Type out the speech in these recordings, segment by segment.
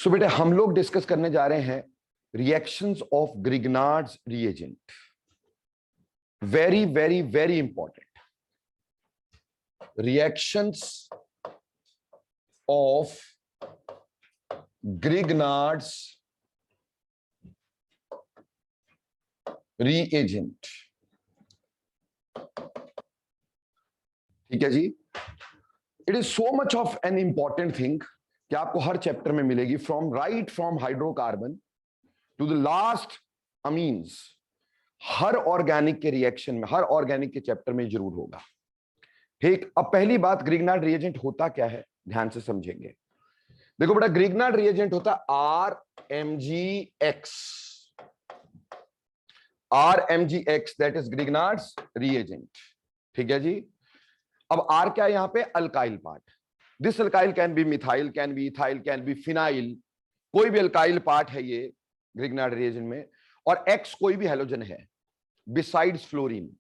सो बेटे हम लोग डिस्कस करने जा रहे हैं reactions of Grignard's reagent. Very very very important reactions of Grignard's reagent. ठीक है जी। It is so much of an important thing कि आपको हर चैप्टर में मिलेगी, from hydrocarbon to the last amines. हर ऑर्गेनिक के रिएक्शन में, हर ऑर्गेनिक के चैप्टर में जरूर होगा। ठीक, अब पहली बात, ग्रिग्नार्ड रिएजेंट होता क्या है, ध्यान से समझेंगे। देखो बेटा, ग्रिग्नार्ड रिएजेंट होता RMgX। RMgX, that is Grignard's reagent. ठीक है जी। अब R क्या है यहां पे? Alkyl part. This alkyl can be methyl, can be ethyl, can be phenyl, कोई भी अल्काइल पार्ट है ये ग्रिग्नार्ड रिएजेंट में। और X कोई भी हैलोजन है बिसाइड्स फ्लोरीन।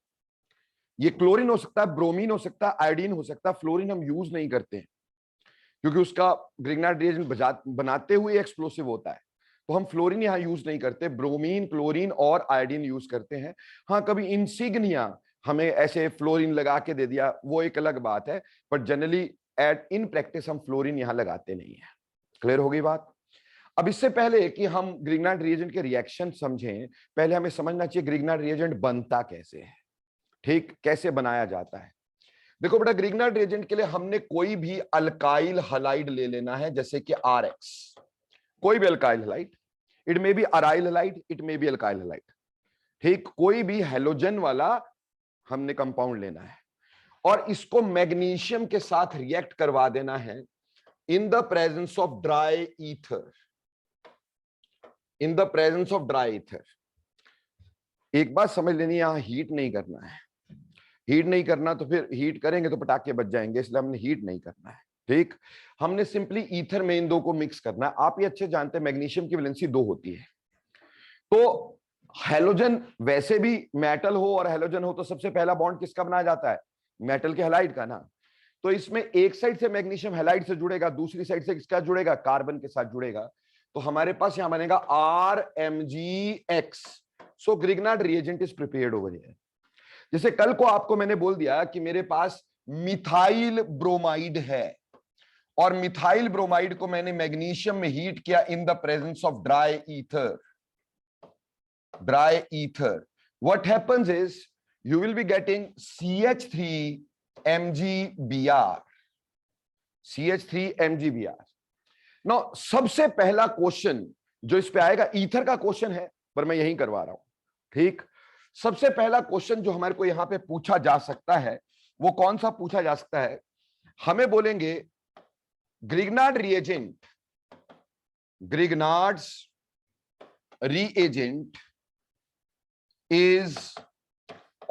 ये क्लोरीन हो सकता है, ब्रोमीन हो सकता है, आयोडीन हो सकता है। फ्लोरीन हम यूज नहीं करते हैं क्योंकि उसका ग्रिग्नार्ड रिएजेंट बनाते हुए एक्सप्लोसिव होता है, तो हम फ्लोरीन यहां यूज नहीं करते। ब्रोमीन, क्लोरीन और आयोडीन यूज करते हैं। हाँ, कभी इंसिग्निया हमें ऐसे फ्लोरीन लगा के दे दिया, वो एक अलग बात है, बट जनरली इन प्रैक्टिस हम फ्लोरीन यहां लगाते नहीं है। क्लियर हो गई बात? अब इससे पहले कि हम ग्रिग्नार्ड रिएजेंट के रिएक्शन समझें, पहले हमें समझना चाहिए ग्रिग्नार्ड रिएजेंट बनता कैसे है। ठीक, कैसे बनाया जाता है। देखो बेटा, ग्रिग्नार्ड रिएजेंट के लिए हमने कोई भी अल्काइल हलाइड ले लेना है, जैसे कि RX। कोई भी alkyl halide, it may be aryl halide, it may be alkyl halide. ठीक, कोई भी हैलोजन वाला हमने कंपाउंड लेना है और इसको मैग्नीशियम के साथ रिएक्ट करवा देना है in the presence of dry ether. In the presence of dry ether. एक बात समझ लेनी, यहां हीट नहीं करना है। हीट नहीं करना तो फिर हीट करेंगे तो पटाखे बच जाएंगे, इसलिए हमने हीट नहीं करना है। ठीक, हमने सिंपली ईथर में इन दो को मिक्स करना है। आप ये अच्छे जानते हैं मैग्नीशियम की वैलेंसी 2 होती है। तो हैलोजन वैसे भी मेटल हो और हैलोजन हो तो सबसे पहला बॉन्ड किसका बनाया जाता है? मेटल के हैलाइड का ना। तो इसमें एक साइड से मैग्नीशियम हैलाइड से जुड़ेगा, दूसरी साइड से किसका जुड़ेगा? कार्बन के साथ जुड़ेगा। तो हमारे पास यहां बनेगा RMgX। So Grignard reagent is prepared over here. जैसे कल को आपको मैंने बोल दिया कि मेरे पास मिथाइल ब्रोमाइड है और मिथाइल ब्रोमाइड को मैंने मैग्नीशियम में हीट किया in the presence of dry ether. Dry ether, what happens is you will be getting CH3MgBr। CH3MgBr। Now सबसे पहला क्वेश्चन जो इस पे आएगा, ईथर का क्वेश्चन है पर मैं यही करवा रहा हूं। ठीक, सबसे पहला क्वेश्चन जो हमारे को यहां पे पूछा जा सकता है वो कौन सा पूछा जा सकता है? हमें बोलेंगे Grignard reagent, Grignard's reagent is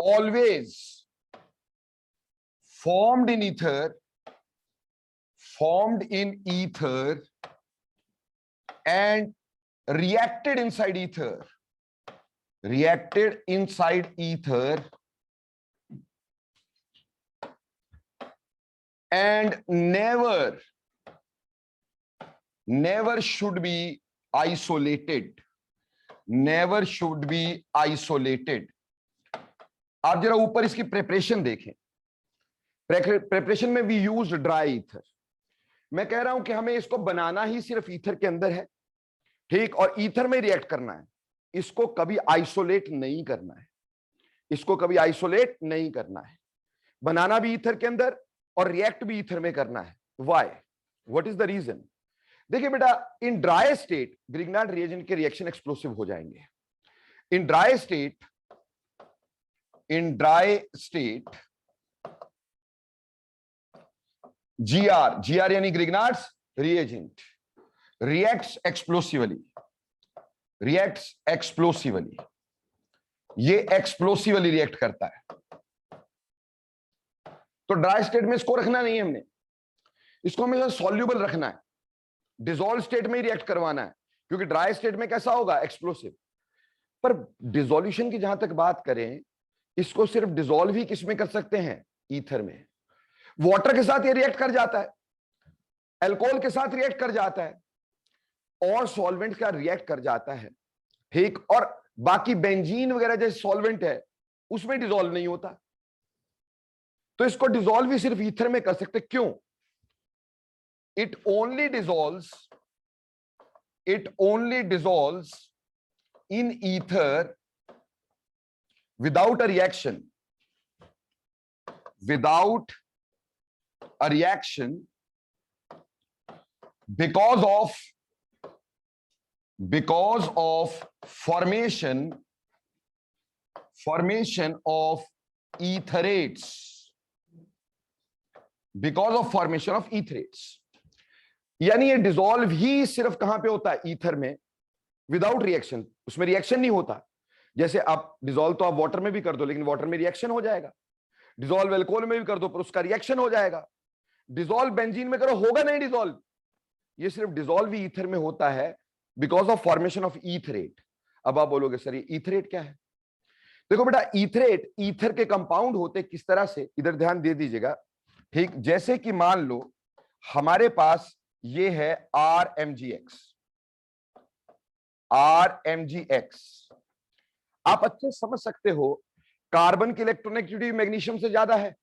always formed in ether and reacted inside ether and never should be isolated। Never should be isolated. आप जरा ऊपर इसकी प्रिपरेशन देखें। प्रिपरेशन में वी यूज ड्राई ईथर। मैं कह रहा हूं कि हमें इसको बनाना ही सिर्फ ईथर के अंदर है। ठीक, और ईथर में रिएक्ट करना है। इसको कभी आइसोलेट नहीं करना है। इसको कभी आइसोलेट नहीं करना है। बनाना भी ईथर के अंदर और रिएक्ट भी ईथर में करना है। Why? What is the reason? देखिए बेटा, in dry state Grignard reagent के रिएक्शन एक्सप्लोसिव हो जाएंगे। इन ड्राई स्टेट GR यानी ग्रिग्नार्ड्स रिएजेंट रिएक्ट्स एक्सप्लोसिवली। ये एक्सप्लोसिवली रिएक्ट करता है। तो ड्राई स्टेट में इसको रखना नहीं है हमने, इसको हमें सॉल्यूबल रखना है। डिसॉल्व स्टेट में ही रिएक्ट करवाना है, क्योंकि ड्राई स्टेट में कैसा होगा? एक्सप्लोसिव। पर डिसोल्यूशन की जहां तक बात करें, इसको सिर्फ डिसॉल्व ही किसमें कर सकते हैं? ईथर में। वाटर के साथ ये रिएक्ट कर जाता है, अल्कोहल के साथ रिएक्ट कर जाता है, और सॉल्वेंट का रिएक्ट कर जाता है, ठीक, और बाकी बेंजीन वगैरह जैसे सॉल्वेंट है उसमें डिसॉल्व नहीं होता, तो इसको डिसॉल्व भी सिर्फ ईथर में कर सकते। क्यों? It only dissolves in ether without a reaction because of formation of etherates, यानी ये डिसॉल्व ही सिर्फ कहां पे होता है? ईथर में, विदाउट रिएक्शन, उसमें रिएक्शन नहीं होता। जैसे आप डिसॉल्व तो आप वाटर में भी कर दो, लेकिन वाटर में रिएक्शन हो जाएगा, डिसॉल्व अल्कोहल में भी कर दो पर उसका रिएक्शन हो जाएगा, डिसॉल्व बेंजीन में करो होगा नहीं डिसॉल्व, ये सिर्फ डिसॉल्व ही ईथर में होता है बिकॉज ऑफ फॉर्मेशन ऑफ ईथरेट। अब आप बोलोगे सर ये ईथरेट क्या है? देखो बेटा, ईथरेट ईथर के कंपाउंड होते किस तरह से, इधर ध्यान दे दीजिएगा, ठीक। जैसे कि मान लो हमारे पास ये है RMgX, आप अच्छे समझ सकते हो कार्बन की इलेक्ट्रोनेगेटिविटी मैग्नीशियम से ज्यादा है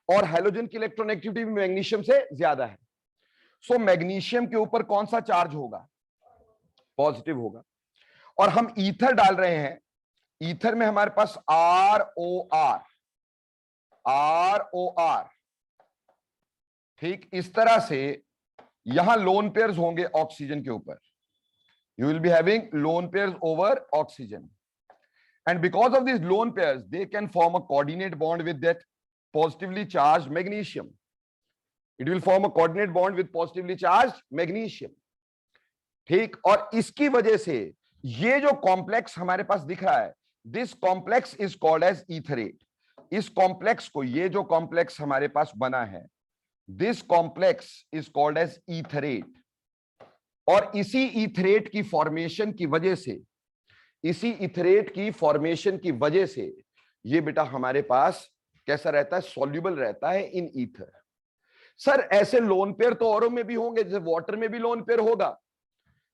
और हैलोजन की इलेक्ट्रोनेगेटिविटी मैग्नीशियम से ज्यादा है। सो मैग्नीशियम के ऊपर कौन सा चार्ज होगा? पॉजिटिव होगा। और हम ईथर डाल रहे हैं, ईथर में हमारे पास ROR, ठीक। इस तरह से यहां लोन पेयर्स होंगे ऑक्सीजन के ऊपर, you will be having lone pairs over oxygen, and because of these lone pairs they can form a coordinate bond with that positively charged magnesium. It will form a coordinate bond with positively charged magnesium, ठीक। और इसकी वजह से ये जो complex हमारे पास दिख रहा है, this complex is called as etherate. इस कॉम्प्लेक्स को, ये जो कॉम्प्लेक्स हमारे पास बना है, this complex is called as etherate. और इसी ईथरेट की फॉर्मेशन की वजह से, इसी इथरेट की फॉर्मेशन की वजह से ये बेटा हमारे पास कैसा रहता है? सॉल्युबल रहता है इन ईथर। सर ऐसे लोन पेयर तो औरों में भी होंगे, जैसे वाटर में भी लोन पेयर होगा,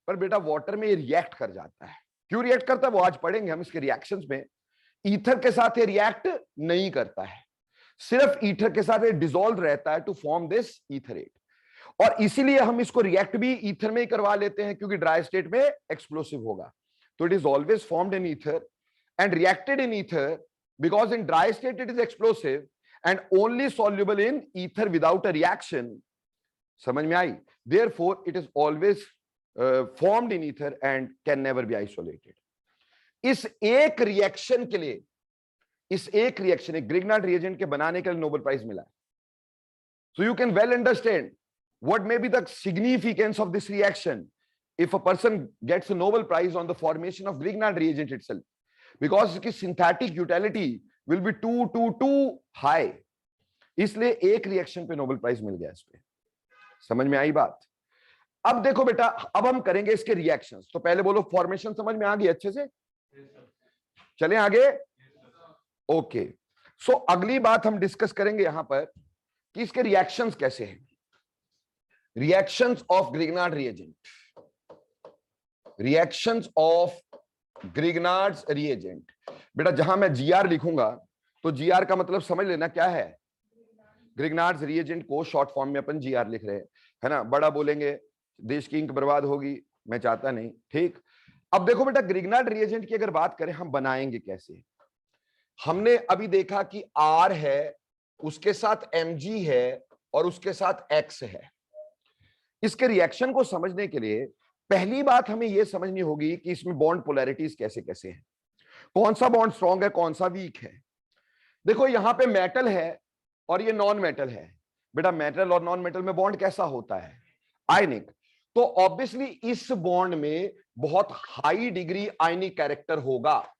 पर बेटा वाटर में ये रिएक्ट कर जाता है। क्यों रिएक्ट करता है वो आज पढ़ेंगे हम इसके रिएक्शंस में। ईथर के साथ ये रिएक्ट नहीं करता है, सिर्फ ईथर के साथ ये डिसॉल्व रहता है टू फॉर्म दिस ईथरेट। और इसीलिए हम इसको रिएक्ट भी ईथर में ही करवा लेते हैं, क्योंकि ड्राई स्टेट में एक्सप्लोसिव होगा। So it is always formed in ether and reacted in ether, because in dry state it is explosive and only soluble in ether without a reaction. समझ में आई? Therefore it is always formed in ether and can never be isolated. इस एक reaction के लिए, इस एक reaction, एक Grignard reagent के बनाने के लिए नोबेल प्राइज मिला है। So you can well understand what may be the significance of this reaction if a person gets a Nobel Prize on the formation of Grignard reagent itself, because its synthetic utility will be too high. इसलिए एक reaction पे Nobel prize मिल गया इस पे। समझ में आई बात? अब देखो बेटा, अब हम करेंगे इसके रिएक्शंस। तो पहले बोलो फॉर्मेशन समझ में आ गई अच्छे से? चलें आगे। ओके, सो अगली बात हम डिस्कस करेंगे यहां पर कि इसके रिएक्शंस कैसे हैं। Reactions of Grignard reagent, reactions of Grignard's reagent. बेटा जहां मैं जीआर लिखूंगा तो जीआर का मतलब समझ लेना क्या है। ग्रिग्नार्ड्स रिएजेंट को शॉर्ट फॉर्म में अपन जीआर लिख रहे हैं, है ना। बड़ा बोलेंगे देश की इंक बर्बाद होगी, मैं चाहता नहीं, ठीक। अब देखो बेटा, ग्रिग्नार्ड रिएजेंट की अगर बात करें हम बनाएंगे कैसे। हमने अभी देखा कि आर है, उसके साथ Mg है और उसके साथ X है। इसके रिएक्शन को समझने के लिए पहली बात हमें यह समझनी होगी कि इसमें बॉन्ड पोलैरिटीज कैसे कैसे हैं, कौन सा बॉन्ड स्ट्रॉन्ग है कौन सा वीक है। देखो यहां पे मेटल है और ये नॉन मेटल है। बेटा मेटल और नॉन मेटल में बॉन्ड कैसा होता है? आयनिक। तो ऑब्वियसली इस बॉन्ड में बहुत हाई डिग्री आयनिक कैरेक्टर होगा,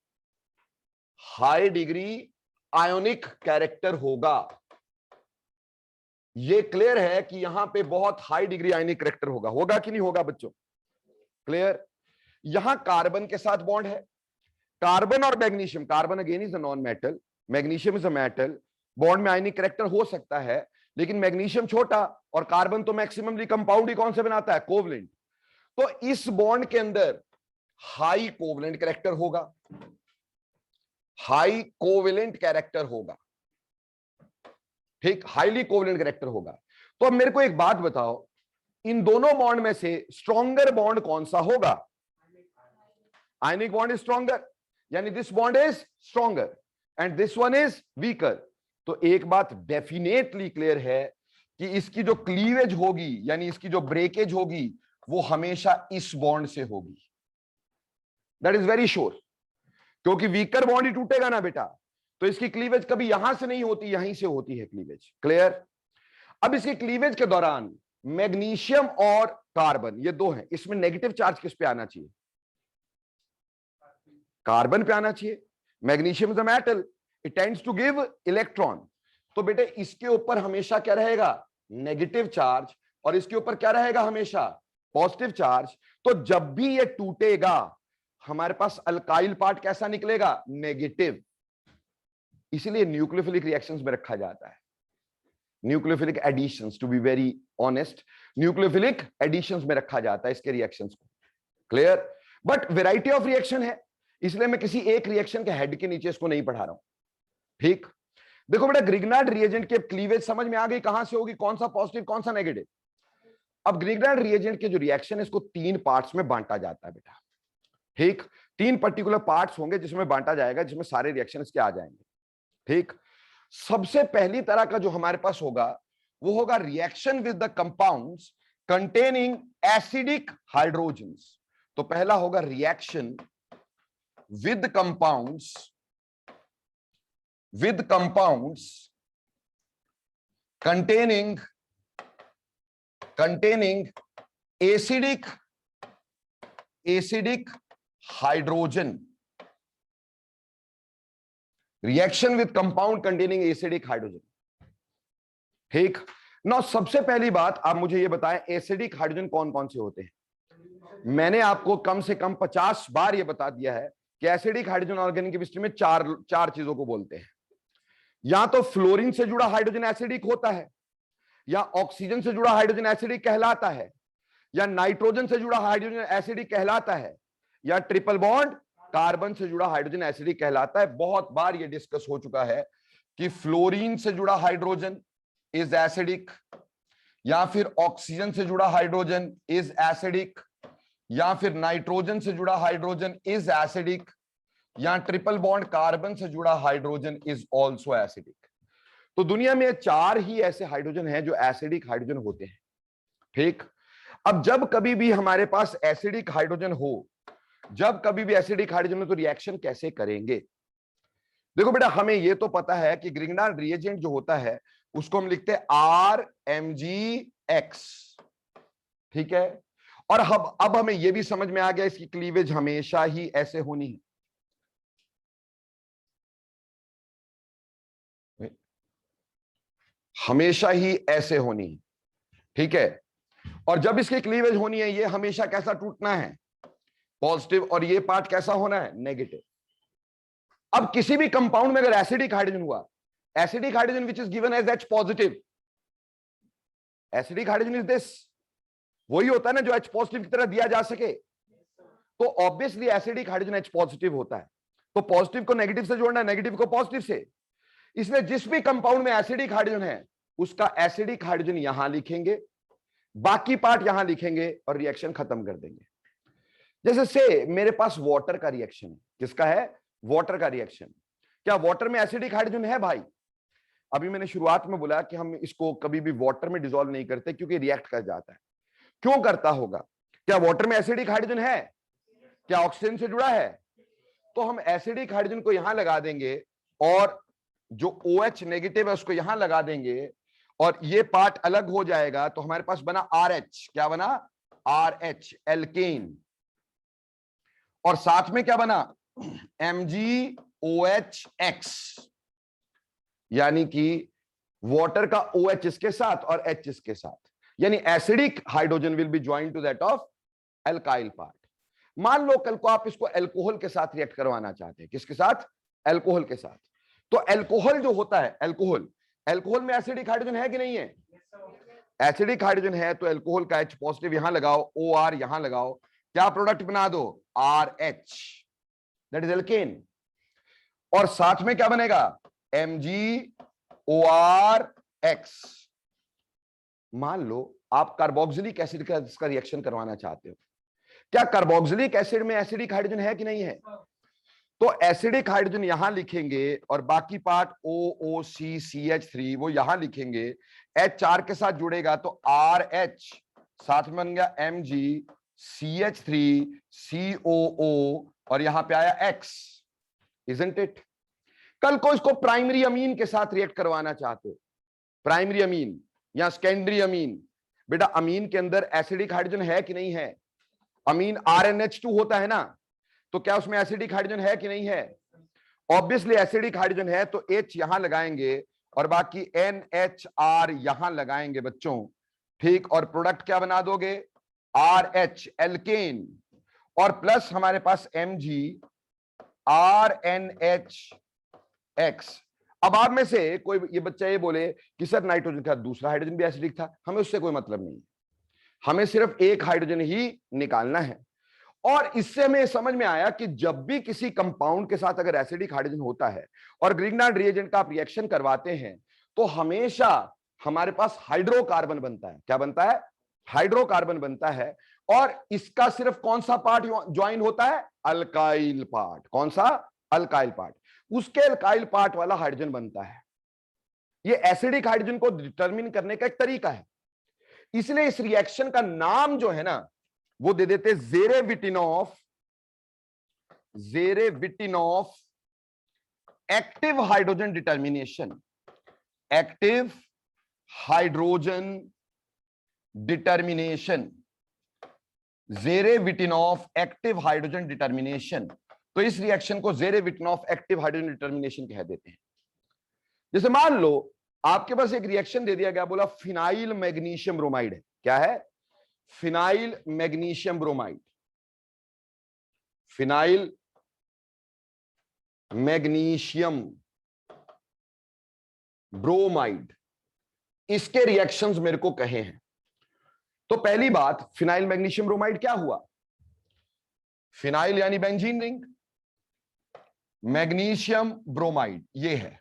हाई डिग्री आयोनिक कैरेक्टर होगा। ये क्लियर है कि यहां पे बहुत हाई डिग्री आयनिक कैरेक्टर होगा, होगा कि नहीं होगा बच्चों? क्लियर। यहां कार्बन के साथ बॉन्ड है, कार्बन और magnesium, carbon again is a non metal, magnesium is a metal. Bond में आयनिक कैरेक्टर हो सकता है, लेकिन मैग्नीशियम छोटा और कार्बन तो मैक्सिममली कंपाउंड ही कौन से बनाता है? कोवलेंट। तो इस बॉन्ड के अंदर हाई कोवेलेंट कैरेक्टर होगा, हाई कोवेलेंट कैरेक्टर होगा, ठीक, हाईली कोवेलेंट कैरेक्टर होगा। तो अब मेरे को एक बात बताओ, इन दोनों बॉन्ड में से स्ट्रॉन्गर बॉन्ड कौन सा होगा? आयनिक बॉन्ड इज स्ट्रॉन्गर, यानी this bond is stronger and this one is weaker. तो एक बात डेफिनेटली क्लियर है कि इसकी जो क्लीवेज होगी, यानी इसकी जो ब्रेकेज होगी, वो हमेशा इस बॉन्ड से होगी। दैट इज वेरी श्योर, क्योंकि वीकर बॉन्ड ही टूटेगा ना बेटा, तो इसकी क्लीवेज कभी यहां से नहीं होती, यहीं से होती है क्लीवेज। क्लियर? अब इसकी क्लीवेज के दौरान मैग्नीशियम और कार्बन, ये दो हैं, इसमें नेगेटिव चार्ज किस पे आना चाहिए? कार्बन पे आना चाहिए। Magnesium is a metal, it tends to give electron. तो बेटे इसके ऊपर हमेशा क्या रहेगा? नेगेटिव चार्ज, और इसके ऊपर क्या रहेगा? हमेशा पॉजिटिव चार्ज। तो जब भी ये टूटेगा हमारे पास अल्काइल पार्ट कैसा निकलेगा? नेगेटिव। इसलिए न्यूक्लियोफिलिक रिएक्शंस में रखा जाता है, nucleophilic additions, to be very honest, nucleophilic additions में रखा जाता है इसके रिएक्शंस को। Clear? But variety of reaction है, इसलिए मैं किसी एक रिएक्शन के हेड के नीचे इसको नहीं पढ़ा रहा हूं। ठीक, देखो बेटा, ग्रिग्नार्ड रिएजेंट के क्लीवेज समझ में आ गई, कहां से होगी, कौन सा पॉजिटिव कौन सा नेगेटिव। अब ग्रिग्नार्ड रिएजेंट के जो रिएक्शन है इसको तीन पार्ट्स में बांटा जाता है बेटा। ठीक, तीन पर्टिकुलर पार्ट्स होंगे जिसमें बांटा जाएगा, जिसमें सारे रिएक्शन इसके आ जाएंगे। ठीक, सबसे पहली तरह का जो हमारे पास होगा वो होगा reaction with the compounds containing acidic hydrogens. तो पहला होगा reaction with compounds containing acidic hydrogen, reaction with compound containing acidic hydrogen। ठीक, ना सबसे पहली बात आप मुझे ये बताएं, एसिडिक हाइड्रोजन कौन कौन से होते हैं? मैंने आपको कम से कम 50 बार ये बता दिया है कि एसिडिक हाइड्रोजन ऑर्गेनिक केमिस्ट्री में चार चीजों को बोलते हैं। या तो फ्लोरीन से जुड़ा हाइड्रोजन एसिडिक होता है, या ऑक्सीजन से जुड़ा हाइड्रोजन एसिडिक कहलाता है, या नाइट्रोजन से जुड़ा हाइड्रोजन एसिडिक कहलाता है, या ट्रिपल बॉन्ड कार्बन से जुड़ा हाइड्रोजन एसिडिक कहलाता है। बहुत बार ये डिस्कस हो चुका है कि फ्लोरीन से जुड़ा हाइड्रोजन इज एसिडिक, या फिर ऑक्सीजन से जुड़ा हाइड्रोजन इज एसिडिक, या फिर नाइट्रोजन से जुड़ा हाइड्रोजन इज एसिडिक, या ट्रिपल बॉन्ड कार्बन से जुड़ा हाइड्रोजन इज ऑल्सो एसिडिक। तो दुनिया में चार ही ऐसे हाइड्रोजन हैं जो एसिडिक हाइड्रोजन होते हैं। ठीक, अब जब कभी भी हमारे पास एसिडिक हाइड्रोजन हो, तो रिएक्शन कैसे करेंगे? देखो बेटा, हमें यह तो पता है कि ग्रिग्नार्ड रिएजेंट जो होता है उसको हम लिखते हैं RMgX। ठीक है, और अब हमें यह भी समझ में आ गया इसकी क्लीवेज हमेशा ही ऐसे होनी है। हमेशा ही ऐसे होनी है। ठीक है, और जब इसकी क्लीवेज होनी है, ये हमेशा कैसा टूटना है? पॉजिटिव, और ये पार्ट कैसा होना है? नेगेटिव। अब किसी भी कंपाउंड में अगर एसिडिक हाइड्रोजन हुआ, acidic hydrogen which is given as H positive, acidic hydrogen is this, वही होता है ना जो H पॉजिटिव की तरह दिया जा सके। तो obviously acidic hydrogen H positive होता है, तो पॉजिटिव को नेगेटिव से जोड़ना है, नेगेटिव को पॉजिटिव से। इसलिए जिस भी कंपाउंड में एसिडिक हाइड्रोजन है उसका एसिडिक हाइड्रोजन यहां लिखेंगे, बाकी पार्ट यहां लिखेंगे और रिएक्शन खत्म कर देंगे। जैसे से मेरे पास वाटर का रिएक्शन है, किसका है? वाटर का रिएक्शन। क्या वाटर में एसिडिक हाइड्रोजन है भाई? अभी मैंने शुरुआत में बोला कि हम इसको कभी भी वाटर में डिसॉल्व नहीं करते क्योंकि रिएक्ट कर जाता है। क्यों करता होगा? क्या वाटर में एसिडिक हाइड्रोजन है? क्या ऑक्सीजन से जुड़ा है? तो हम एसिडिक हाइड्रोजन को यहां लगा देंगे और जो OH नेगेटिव है उसको यहां लगा देंगे और ये पार्ट अलग हो जाएगा, तो हमारे पास बना RH। क्या बना? RH, alkane. और साथ में क्या बना? MgOHX, यानी कि वाटर का OH इसके साथ और H इसके साथ, यानी acidic hydrogen will be joint to that of alkyl part. मान लो कल को आप इसको अल्कोहल के साथ रिएक्ट करवाना चाहते हैं। किसके साथ? अल्कोहल के साथ। तो अल्कोहल जो होता है, अल्कोहल में एसिडिक हाइड्रोजन है कि नहीं है? एसिडिक हाइड्रोजन है तो एल्कोहल का H पॉजिटिव यहां लगाओ, OR यहां लगाओ, क्या प्रोडक्ट बना दो, RH, दैट इज एल्केन। और साथ में क्या बनेगा, MgORX। मान लो आप कार्बोक्सिलिक एसिड का इसका रिएक्शन करवाना चाहते हो, क्या कार्बोक्सिलिक एसिड में एसिडिक हाइड्रोजन है कि नहीं है, तो एसिडिक हाइड्रोजन यहां लिखेंगे और बाकी पार्ट OOCCH3 वो यहां लिखेंगे, H4 के साथ जुड़ेगा तो RH, साथ में बन गया MgCH3COO और यहां पे आया X, इजंट इट। कल को इसको प्राइमरी अमीन के साथ रिएक्ट करवाना चाहते हो, प्राइमरी अमीन या सेकेंडरी अमीन, बेटा अमीन के अंदर एसिडिक हाइड्रोजन है कि नहीं है, अमीन RNH2 होता है ना, तो क्या उसमें एसिडिक हाइड्रोजन है कि नहीं है, ऑब्वियसली एसिडिक हाइड्रोजन है तो H यहां लगाएंगे और बाकी NHR यहां लगाएंगे बच्चों, ठीक। और प्रोडक्ट क्या बना दोगे, RH, एल्केन, और प्लस हमारे पास MgRNHX। अब आप में से कोई ये बच्चा ये बोले कि सर नाइट्रोजन का दूसरा हाइड्रोजन भी एसिडिक था, हमें उससे कोई मतलब नहीं, हमें सिर्फ एक हाइड्रोजन ही निकालना है। और इससे हमें समझ में आया कि जब भी किसी कंपाउंड के साथ अगर एसिडिक हाइड्रोजन होता है और ग्रिग्नार्ड रिएजेंट का आप रिएक्शन करवाते हैं तो हमेशा हमारे पास हाइड्रोकार्बन बनता है, क्या बनता है, हाइड्रोकार्बन बनता है। और इसका सिर्फ कौन सा पार्ट ज्वाइन होता है, अल्काइल पार्ट, कौन सा, अल्काइल पार्ट, उसके अल्काइल पार्ट वाला हाइड्रोजन बनता है। ये एसिडिक हाइड्रोजन को डिटरमिन करने का एक तरीका है, इसलिए इस रिएक्शन का नाम जो है ना वो दे देते Zerewitinoff active hydrogen determination, active hydrogen determination, Zerewitinoff active hydrogen determination. तो इस रिएक्शन को जेरेविटिनॉफ एक्टिव हाइड्रोजन डिटर्मिनेशन कह देते हैं। जैसे मान लो आपके पास एक रिएक्शन दे दिया गया, बोला फिनाइल मैग्नीशियम ब्रोमाइड है, क्या है, phenyl magnesium bromide, phenyl magnesium bromide, इसके रिएक्शंस मेरे को कहे हैं। तो पहली बात, फिनाइल मैग्नीशियम ब्रोमाइड क्या हुआ, फिनाइल यानी बेंजीन रिंग, मैग्नीशियम ब्रोमाइड ये है।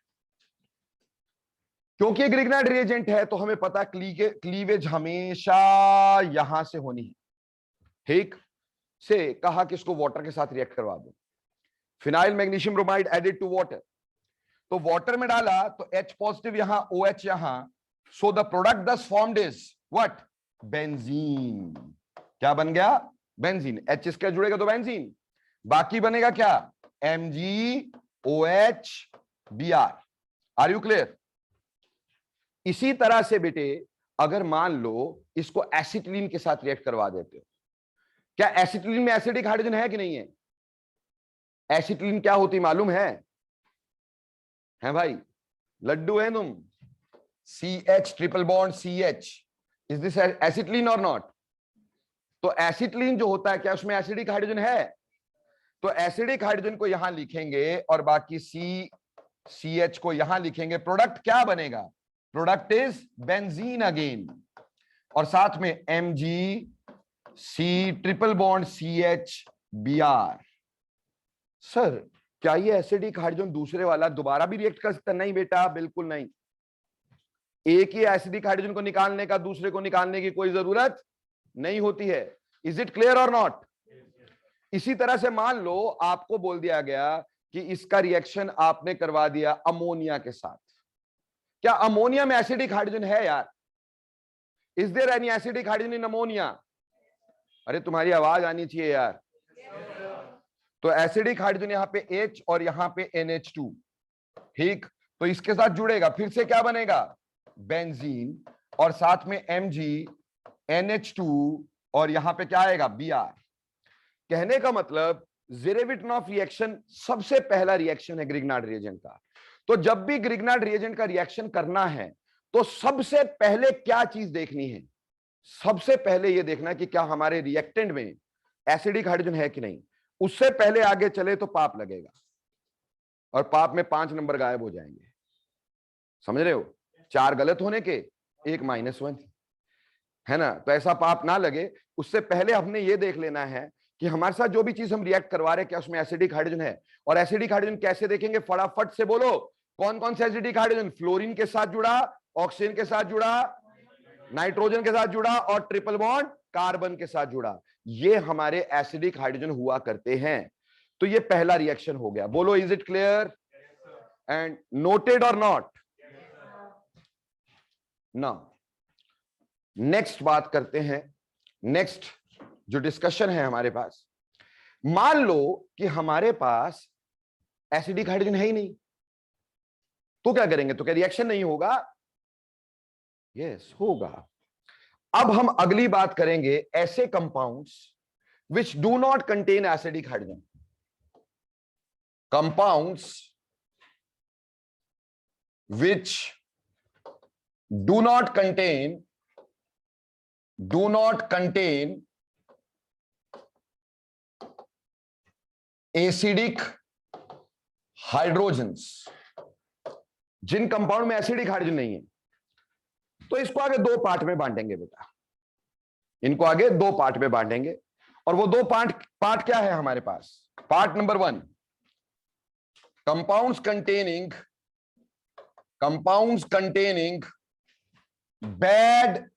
क्योंकि ग्रिग्नार्ड रिएजेंट है तो हमें पता क्लीवेज हमेशा यहां से होनी है, ठीक। से कहा कि इसको वाटर के साथ रिएक्ट करवा दो, phenyl magnesium bromide added to water, तो वाटर में डाला तो H पॉजिटिव यहां, OH यहां, so the product thus formed is what, benzene. क्या बन गया, बेंजीन, H इसके जुड़ेगा तो बेंजीन, बाकी बनेगा क्या, MgOH-Br। Are you clear. इसी तरह से बेटे अगर मान लो इसको एसिटिलीन के साथ रिएक्ट करवा देते हो, क्या एसिटिलीन में एसिडिक हाइड्रोजन है कि नहीं है, एसिटिलीन क्या होती मालूम है भाई, लड्डू है तुम, CH triple bond CH, is this acetylene और नॉट। तो एसिटिलीन जो होता है क्या उसमें एसिडिक हाइड्रोजन है, तो एसिडिक हाइड्रोजन को यहां लिखेंगे और बाकी CH को यहां लिखेंगे, प्रोडक्ट क्या बनेगा, प्रोडक्ट इज बेंजीन अगेन, और साथ में MgC triple bond CH-Br। Sir क्या ये एसिडिक हाइड्रोजन दूसरे वाला दोबारा भी रिएक्ट कर सकता है, नहीं बेटा बिल्कुल नहीं, एक ही एसिडिक हाइड्रोजन को निकालने का दूसरे को निकालने की कोई जरूरत नहीं होती है। इज इट क्लियर और नॉट। इसी तरह से मान लो आपको बोल दिया गया कि इसका रिएक्शन आपने करवा दिया अमोनिया के साथ, क्या अमोनिया में एसिडिक हाइड्रोजन है यार, is there any acidic hydrogen in ammonia, अरे तुम्हारी आवाज आनी चाहिए यार। तो एसिडिक हाइड्रोजन यहां पे H और यहां पे NH2, ठीक, तो इसके साथ जुड़ेगा, फिर से क्या बनेगा, बेंजीन, और साथ में MgNH2 और यहां पे क्या आएगा, Br। कहने का मतलब जेरेविटिनॉफ रिएक्शन सबसे पहला रिएक्शन है ग्रिग्नार्ड रिएजेंट का। तो जब भी ग्रिग्नार्ड रिएजेंट का रिएक्शन करना है तो सबसे पहले क्या चीज देखनी है, सबसे पहले यह देखना कि क्या हमारे रिएक्टेंट में एसिडिक हाइड्रोजन है कि नहीं। उससे पहले आगे चले तो पाप लगेगा और पाप में 5 नंबर गायब हो जाएंगे, समझ रहे हो, 4 गलत होने के 1 -1। है ना। तो ऐसा पाप ना लगे, उससे पहले हमने ये देख लेना है कि हमारे साथ जो भी चीज हम रिएक्ट करवा रहे हैं क्या उसमें एसिडिक हाइड्रोजन है। और एसिडिक हाइड्रोजन कैसे देखेंगे, फटाफट से बोलो, कौन कौन से एसिडिक हाइड्रोजन? फ्लोरीन के साथ जुड़ा, ऑक्सीजन के साथ जुड़ा, नाइट्रोजन के साथ जुड़ा और ट्रिपल बॉन्ड कार्बन के साथ जुड़ा। ये हमारे एसिडिक हाइड्रोजन हुआ करते हैं। तो ये पहला रिएक्शन हो गया। बोलो is it clear and noted और नॉट? ना, नेक्स्ट बात करते हैं। नेक्स्ट जो डिस्कशन है हमारे पास, मान लो कि हमारे पास एसिडिक हाइड्रोजन है ही नहीं, तो क्या करेंगे? तो क्या रिएक्शन नहीं होगा? यस, होगा। अब हम अगली बात करेंगे ऐसे compounds which do not contain acidic hydrogen. Compounds which do not contain acidic hydrogens. जिन कंपाउंड में एसिडिक हाइड्रोजन नहीं है, तो इसको आगे दो पार्ट में बांटेंगे बेटा, इनको आगे दो पार्ट में बांटेंगे। और वो दो पार्ट क्या है हमारे पास? Part number 1, compounds containing bad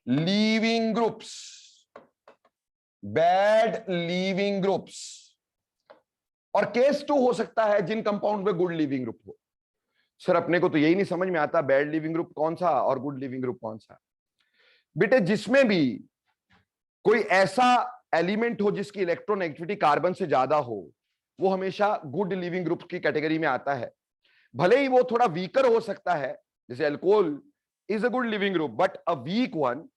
leaving groups. और केस 2 हो सकता है जिन कंपाउंड में गुड लीविंग ग्रुप हो। सर अपने को तो यही नहीं समझ में आता बैड लीविंग ग्रुप कौन सा और गुड लीविंग ग्रुप कौन सा। बेटे जिसमें भी कोई ऐसा एलिमेंट हो जिसकी इलेक्ट्रोनेगेटिविटी कार्बन से ज्यादा हो, वो हमेशा गुड लीविंग ग्रुप की कैटेगरी में आता है। भले ही वो थोड़ा वीकर हो सकता है, जैसे alcohol is a good leaving group but a weak one.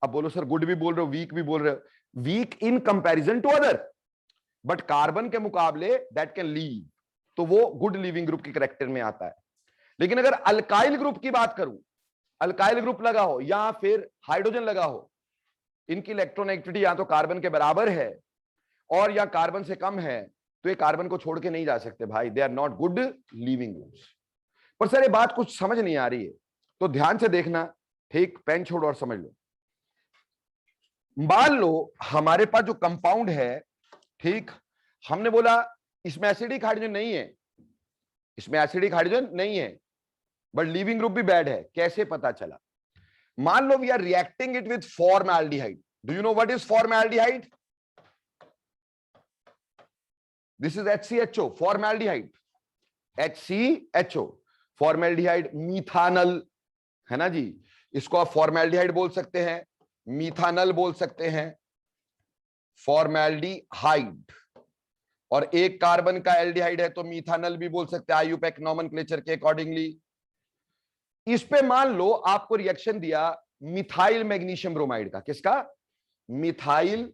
अब बोलो सर गुड भी बोल रहे हो वीक भी बोल रहे हो, weak in comparison to other, but carbon के मुकाबले दैट कैन लीव, तो वो गुड लिविंग ग्रुप के कैरेक्टर में आता है। लेकिन अगर अल्काइल ग्रुप की बात करूं, अल्काइल ग्रुप लगा हो या फिर हाइड्रोजन लगा हो, इनकी इलेक्ट्रोनेगेटिविटी या तो कार्बन के बराबर है और या कार्बन से कम है, तो ये कार्बन को छोड़ के नहीं जा सकते भाई, they are not good leaving groups. पर सर ये बात कुछ समझ नहीं आ रही है, तो ध्यान से देखना, ठीक, पेन छोड़ो और समझ लो। मान लो हमारे पास जो कंपाउंड है, ठीक, हमने बोला इसमें एसिडिक हाइड्रोजन नहीं है, इसमें एसिडिक हाइड्रोजन नहीं है, बट लीविंग ग्रुप भी बैड है। कैसे पता चला? मान लो we are reacting it with formaldehyde. Do you know what is formaldehyde? This is HCHO, formaldehyde, HCHO, formaldehyde, methanal, है ना जी। इसको आप फॉर्मल्डिहाइड बोल सकते हैं, मीथानल बोल सकते हैं, फॉर्मल्डिहाइड। और एक कार्बन का एल्डिहाइड है तो मीथानल भी बोल सकते हैं आईयूपैक नॉमेनक्लेचर के अकॉर्डिंगली। इस पे मान लो आपको रिएक्शन दिया मिथाइल मैग्नीशियम ब्रोमाइड का, किसका? Methyl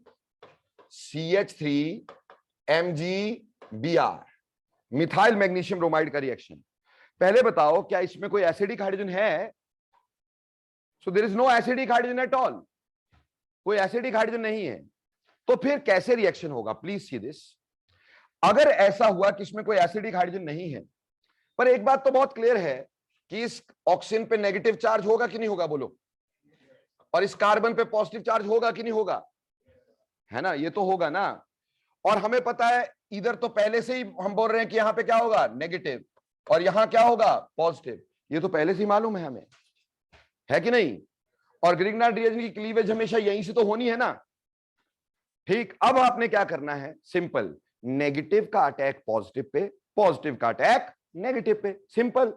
CH3 MgBr, methyl magnesium bromide का रिएक्शन। पहले बताओ क्या इसमें कोई एसिडिक हाइड्रोजन है? So there is no acidic hydrogen at all, कोई एसिडिक हाइड्रोजन नहीं है। तो फिर कैसे रिएक्शन होगा? Please see this. अगर ऐसा हुआ कि इसमें कोई एसिडिक हाइड्रोजन नहीं है, पर एक बात तो बहुत क्लियर है कि इस ऑक्सीजन पे नेगेटिव चार्ज होगा कि नहीं होगा, बोलो, और इस कार्बन पे पॉजिटिव चार्ज होगा कि नहीं होगा, है ना, ये तो होगा ना। और हमें पता है इधर तो पहले से ही हम बोल रहे हैं कि यहां पे क्या होगा, नेगेटिव, और यहां क्या होगा, पॉजिटिव, ये तो पहले से ही मालूम है हमें, है कि नहीं। और ग्रिग्नार्ड रिएजेंट की क्लीवेज हमेशा यहीं से तो होनी है ना, ठीक। अब आपने क्या करना है, सिंपल, नेगेटिव का अटैक पॉजिटिव पे, पॉजिटिव का अटैक नेगेटिव पे, सिंपल।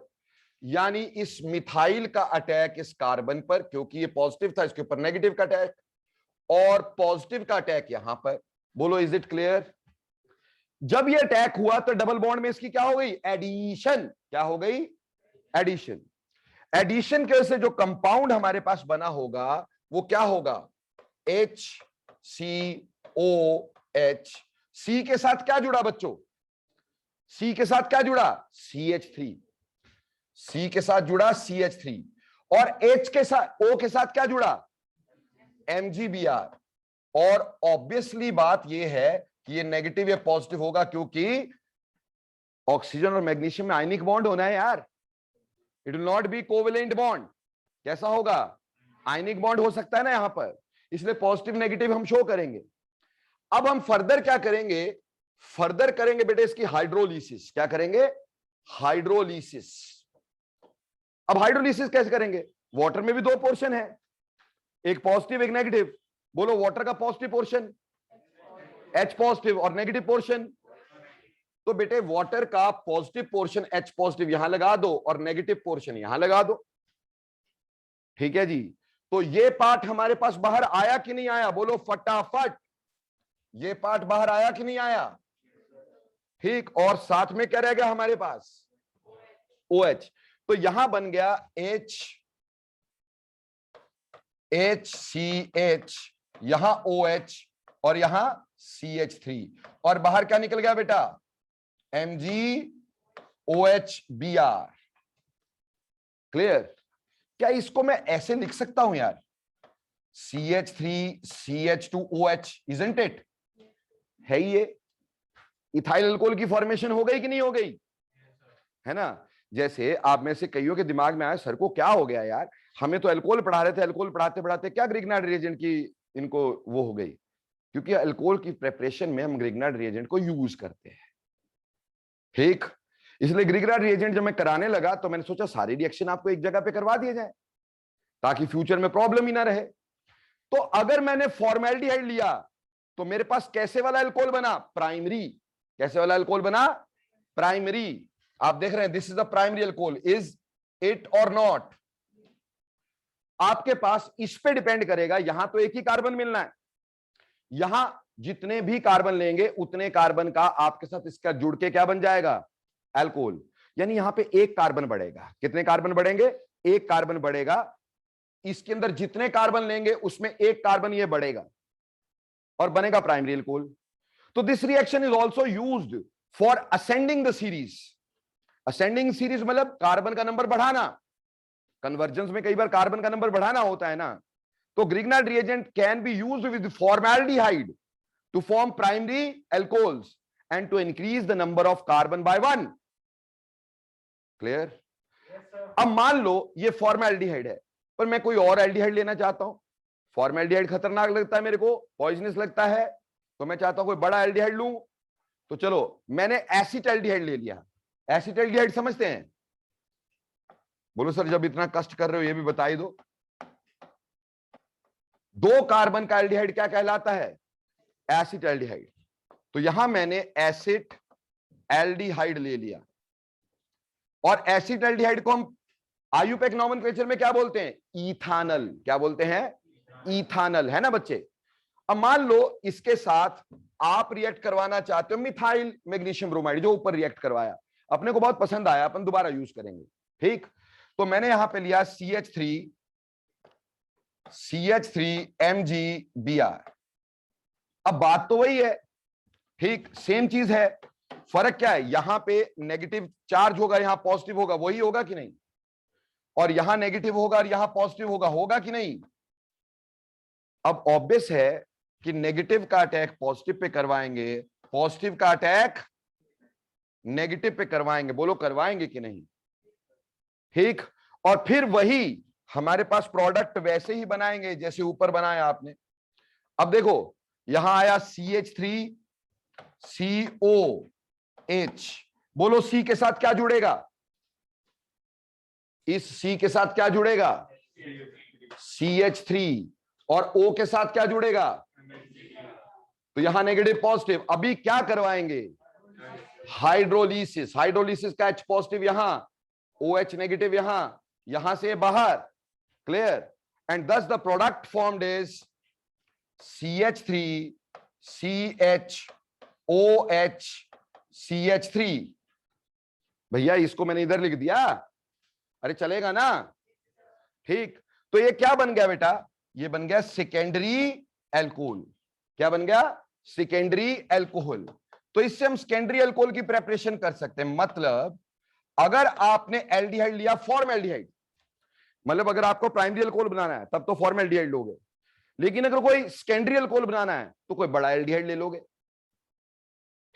यानी इस मिथाइल का अटैक इस कार्बन पर, क्योंकि ये पॉजिटिव था, इसके ऊपर नेगेटिव का अटैक, और पॉजिटिव का अटैक यहां पर। बोलो इज इट क्लियर? जब ये अटैक हुआ तो डबल बॉन्ड में इसकी क्या हो गई, एडिशन। क्या हो गई, एडिशन। एडिशन के वजह से जो कंपाउंड हमारे पास बना होगा वो क्या होगा, HCOH। सी के साथ क्या जुड़ा बच्चों, सी के साथ क्या जुड़ा, CH3, सी के साथ जुड़ा CH3, और H के साथ, O के साथ क्या जुड़ा, MgBr। और ऑब्वियसली बात यह है कि ये नेगेटिव या पॉजिटिव होगा, क्योंकि ऑक्सीजन और मैग्नीशियम में आयनिक बॉन्ड होना है यार, it will not be covalent bond. कैसा होगा, आयनिक बॉन्ड हो सकता है ना यहां पर, इसलिए पॉजिटिव नेगेटिव हम शो करेंगे। अब हम फर्दर क्या करेंगे, फर्दर करेंगे बेटे इसकी हाइड्रोलिसिस। क्या करेंगे, हाइड्रोलिसिस। अब हाइड्रोलिसिस कैसे करेंगे, वाटर में भी दो पोर्शन है, एक पॉजिटिव एक नेगेटिव। बोलो वाटर का पॉजिटिव पोर्शन H पॉजिटिव और नेगेटिव पोर्शन। तो बेटे वाटर का पॉजिटिव पोर्शन H पॉजिटिव यहां लगा दो और नेगेटिव पोर्शन यहां लगा दो। ठीक है जी। तो ये पार्ट हमारे पास बाहर आया कि नहीं आया, बोलो फटाफट, ये पार्ट बाहर आया कि नहीं आया। ठीक, और साथ में क्या रह गया हमारे पास, OH। तो यहां बन गया HCH, यहां OH और यहां CH3, और बाहर क्या निकल गया बेटा, MgOHBr। क्लियर। क्या इसको मैं ऐसे लिख सकता हूं यार, CH3CH2OH, इजंट इट, है ये इथाइल अल्कोहल की फॉर्मेशन हो गई कि नहीं हो गई, है ना। जैसे आप में से कईयों के दिमाग में आया, सर को क्या हो गया यार, हमें तो अल्कोहल पढ़ा रहे थे, अल्कोहल पढ़ाते पढ़ाते क्या ग्रिग्नार्ड रिएजेंट की इनको वो हो गई। क्योंकि अल्कोहल की प्रिपरेशन में हम ग्रिग्नार्ड रिएजेंट को यूज करते हैं। ठीक, इसलिए ग्रिग्नार्ड रिएजेंट जब मैं कराने लगा तो मैंने सोचा सारी रिएक्शन आपको एक जगह पे करवा दिए जाए ताकि फ्यूचर में प्रॉब्लम ही ना रहे। तो अगर मैंने फॉर्मेल्डिहाइड लिया तो मेरे पास कैसे वाला अल्कोहल बना, प्राइमरी। कैसे वाला अल्कोहल बना, प्राइमरी। आप देख रहे हैं this is the primary alcohol, is it और नॉट। आपके पास इस पे डिपेंड करेगा, यहां तो एक ही कार्बन मिलना है, यहां जितने भी कार्बन लेंगे उतने कार्बन का आपके साथ इसका जुड़ के क्या बन जाएगा, अल्कोहल। यानी यहां पे एक कार्बन बढ़ेगा, कितने कार्बन बढ़ेंगे, एक कार्बन बढ़ेगा। इसके अंदर जितने कार्बन लेंगे उसमें एक कार्बन ये बढ़ेगा और बनेगा प्राइमरी अल्कोहल। तो this reaction is also used for ascending the series. Ascending series मतलब कार्बन का नंबर बढ़ाना, कन्वर्जेंस में कई बार कार्बन का नंबर बढ़ाना होता है ना। तो Grignard reagent can be used with formaldehyde to form primary alcohols and to increase the number of carbon by 1। Clear. अब मान लो ये फॉर्मेल्डिहाइड है पर मैं कोई और एल्डिहाइड लेना चाहता हूं। फॉर्मेल्डिहाइड खतरनाक लगता है मेरे को, पॉइजनस लगता है, तो मैं चाहता हूं कोई बड़ा एल्डिहाइड लूं। तो चलो मैंने एसिटाल्डिहाइड ले लिया। एसिटाल्डिहाइड समझते हैं, बोलो सर जब इतना कष्ट कर रहे हो ये भी बता ही दो। दो कार्बन का एल्डिहाइड क्या कहलाता है, एसिटाल्डिहाइड। तो यहां मैंने एसिड एल्डिहाइड ले लिया, और एसिटाल्डिहाइड को हम आयुपेक नॉमेनक्लेचर में क्या बोलते हैं, इथानल। क्या बोलते हैं, इथानल, है ना बच्चे। अब मान लो इसके साथ आप रिएक्ट करवाना चाहते हो मिथाइल मैग्नीशियम ब्रोमाइड, जो ऊपर रिएक्ट करवाया अपने को बहुत पसंद आया, अपन दोबारा यूज करेंगे। ठीक, तो मैंने यहां पे लिया CH3MgBr। अब बात तो वही है, ठीक सेम चीज है, फर्क क्या है, यहां पे नेगेटिव चार्ज होगा यहां पॉजिटिव होगा, वही होगा कि नहीं, और यहां नेगेटिव होगा और यहां पॉजिटिव होगा, होगा कि नहीं। अब ऑब्वियस है कि नेगेटिव का अटैक पॉजिटिव पे करवाएंगे, पॉजिटिव का अटैक नेगेटिव पे करवाएंगे, बोलो करवाएंगे कि नहीं। ठीक, और फिर वही हमारे पास प्रोडक्ट वैसे ही बनाएंगे जैसे ऊपर बनाया आपने। अब देखो यहां आया CH3COH, बोलो C के साथ क्या जुड़ेगा, इस C के साथ क्या जुड़ेगा, CH3, और O के साथ क्या जुड़ेगा, तो यहां नेगेटिव पॉजिटिव। अभी क्या करवाएंगे, हाइड्रोलिसिस। हाइड्रोलिसिस का H पॉजिटिव यहां, OH नेगेटिव यहां, यहां से बाहर। क्लियर। एंड दस the product formed is CH3CHOH CH3। भैया इसको मैंने इधर लिख दिया, अरे चलेगा ना। ठीक, तो ये क्या बन गया बेटा, ये बन गया सेकेंडरी एल्कोहल। क्या बन गया, सेकेंडरी एल्कोहल। तो इससे हम सेकेंडरी एल्कोहल की प्रिपरेशन कर सकते हैं। मतलब अगर आपने एल्डिहाइड लिया फॉर्मेल्डिहाइड, मतलब अगर आपको प्राइमरी अल्कोहल बनाना है तब तो फॉर्मेल्डिहाइड लोगे, लेकिन अगर कोई सेकेंडरी अल्कोहल बनाना है तो कोई बड़ा एल्डिहाइड ले लोगे।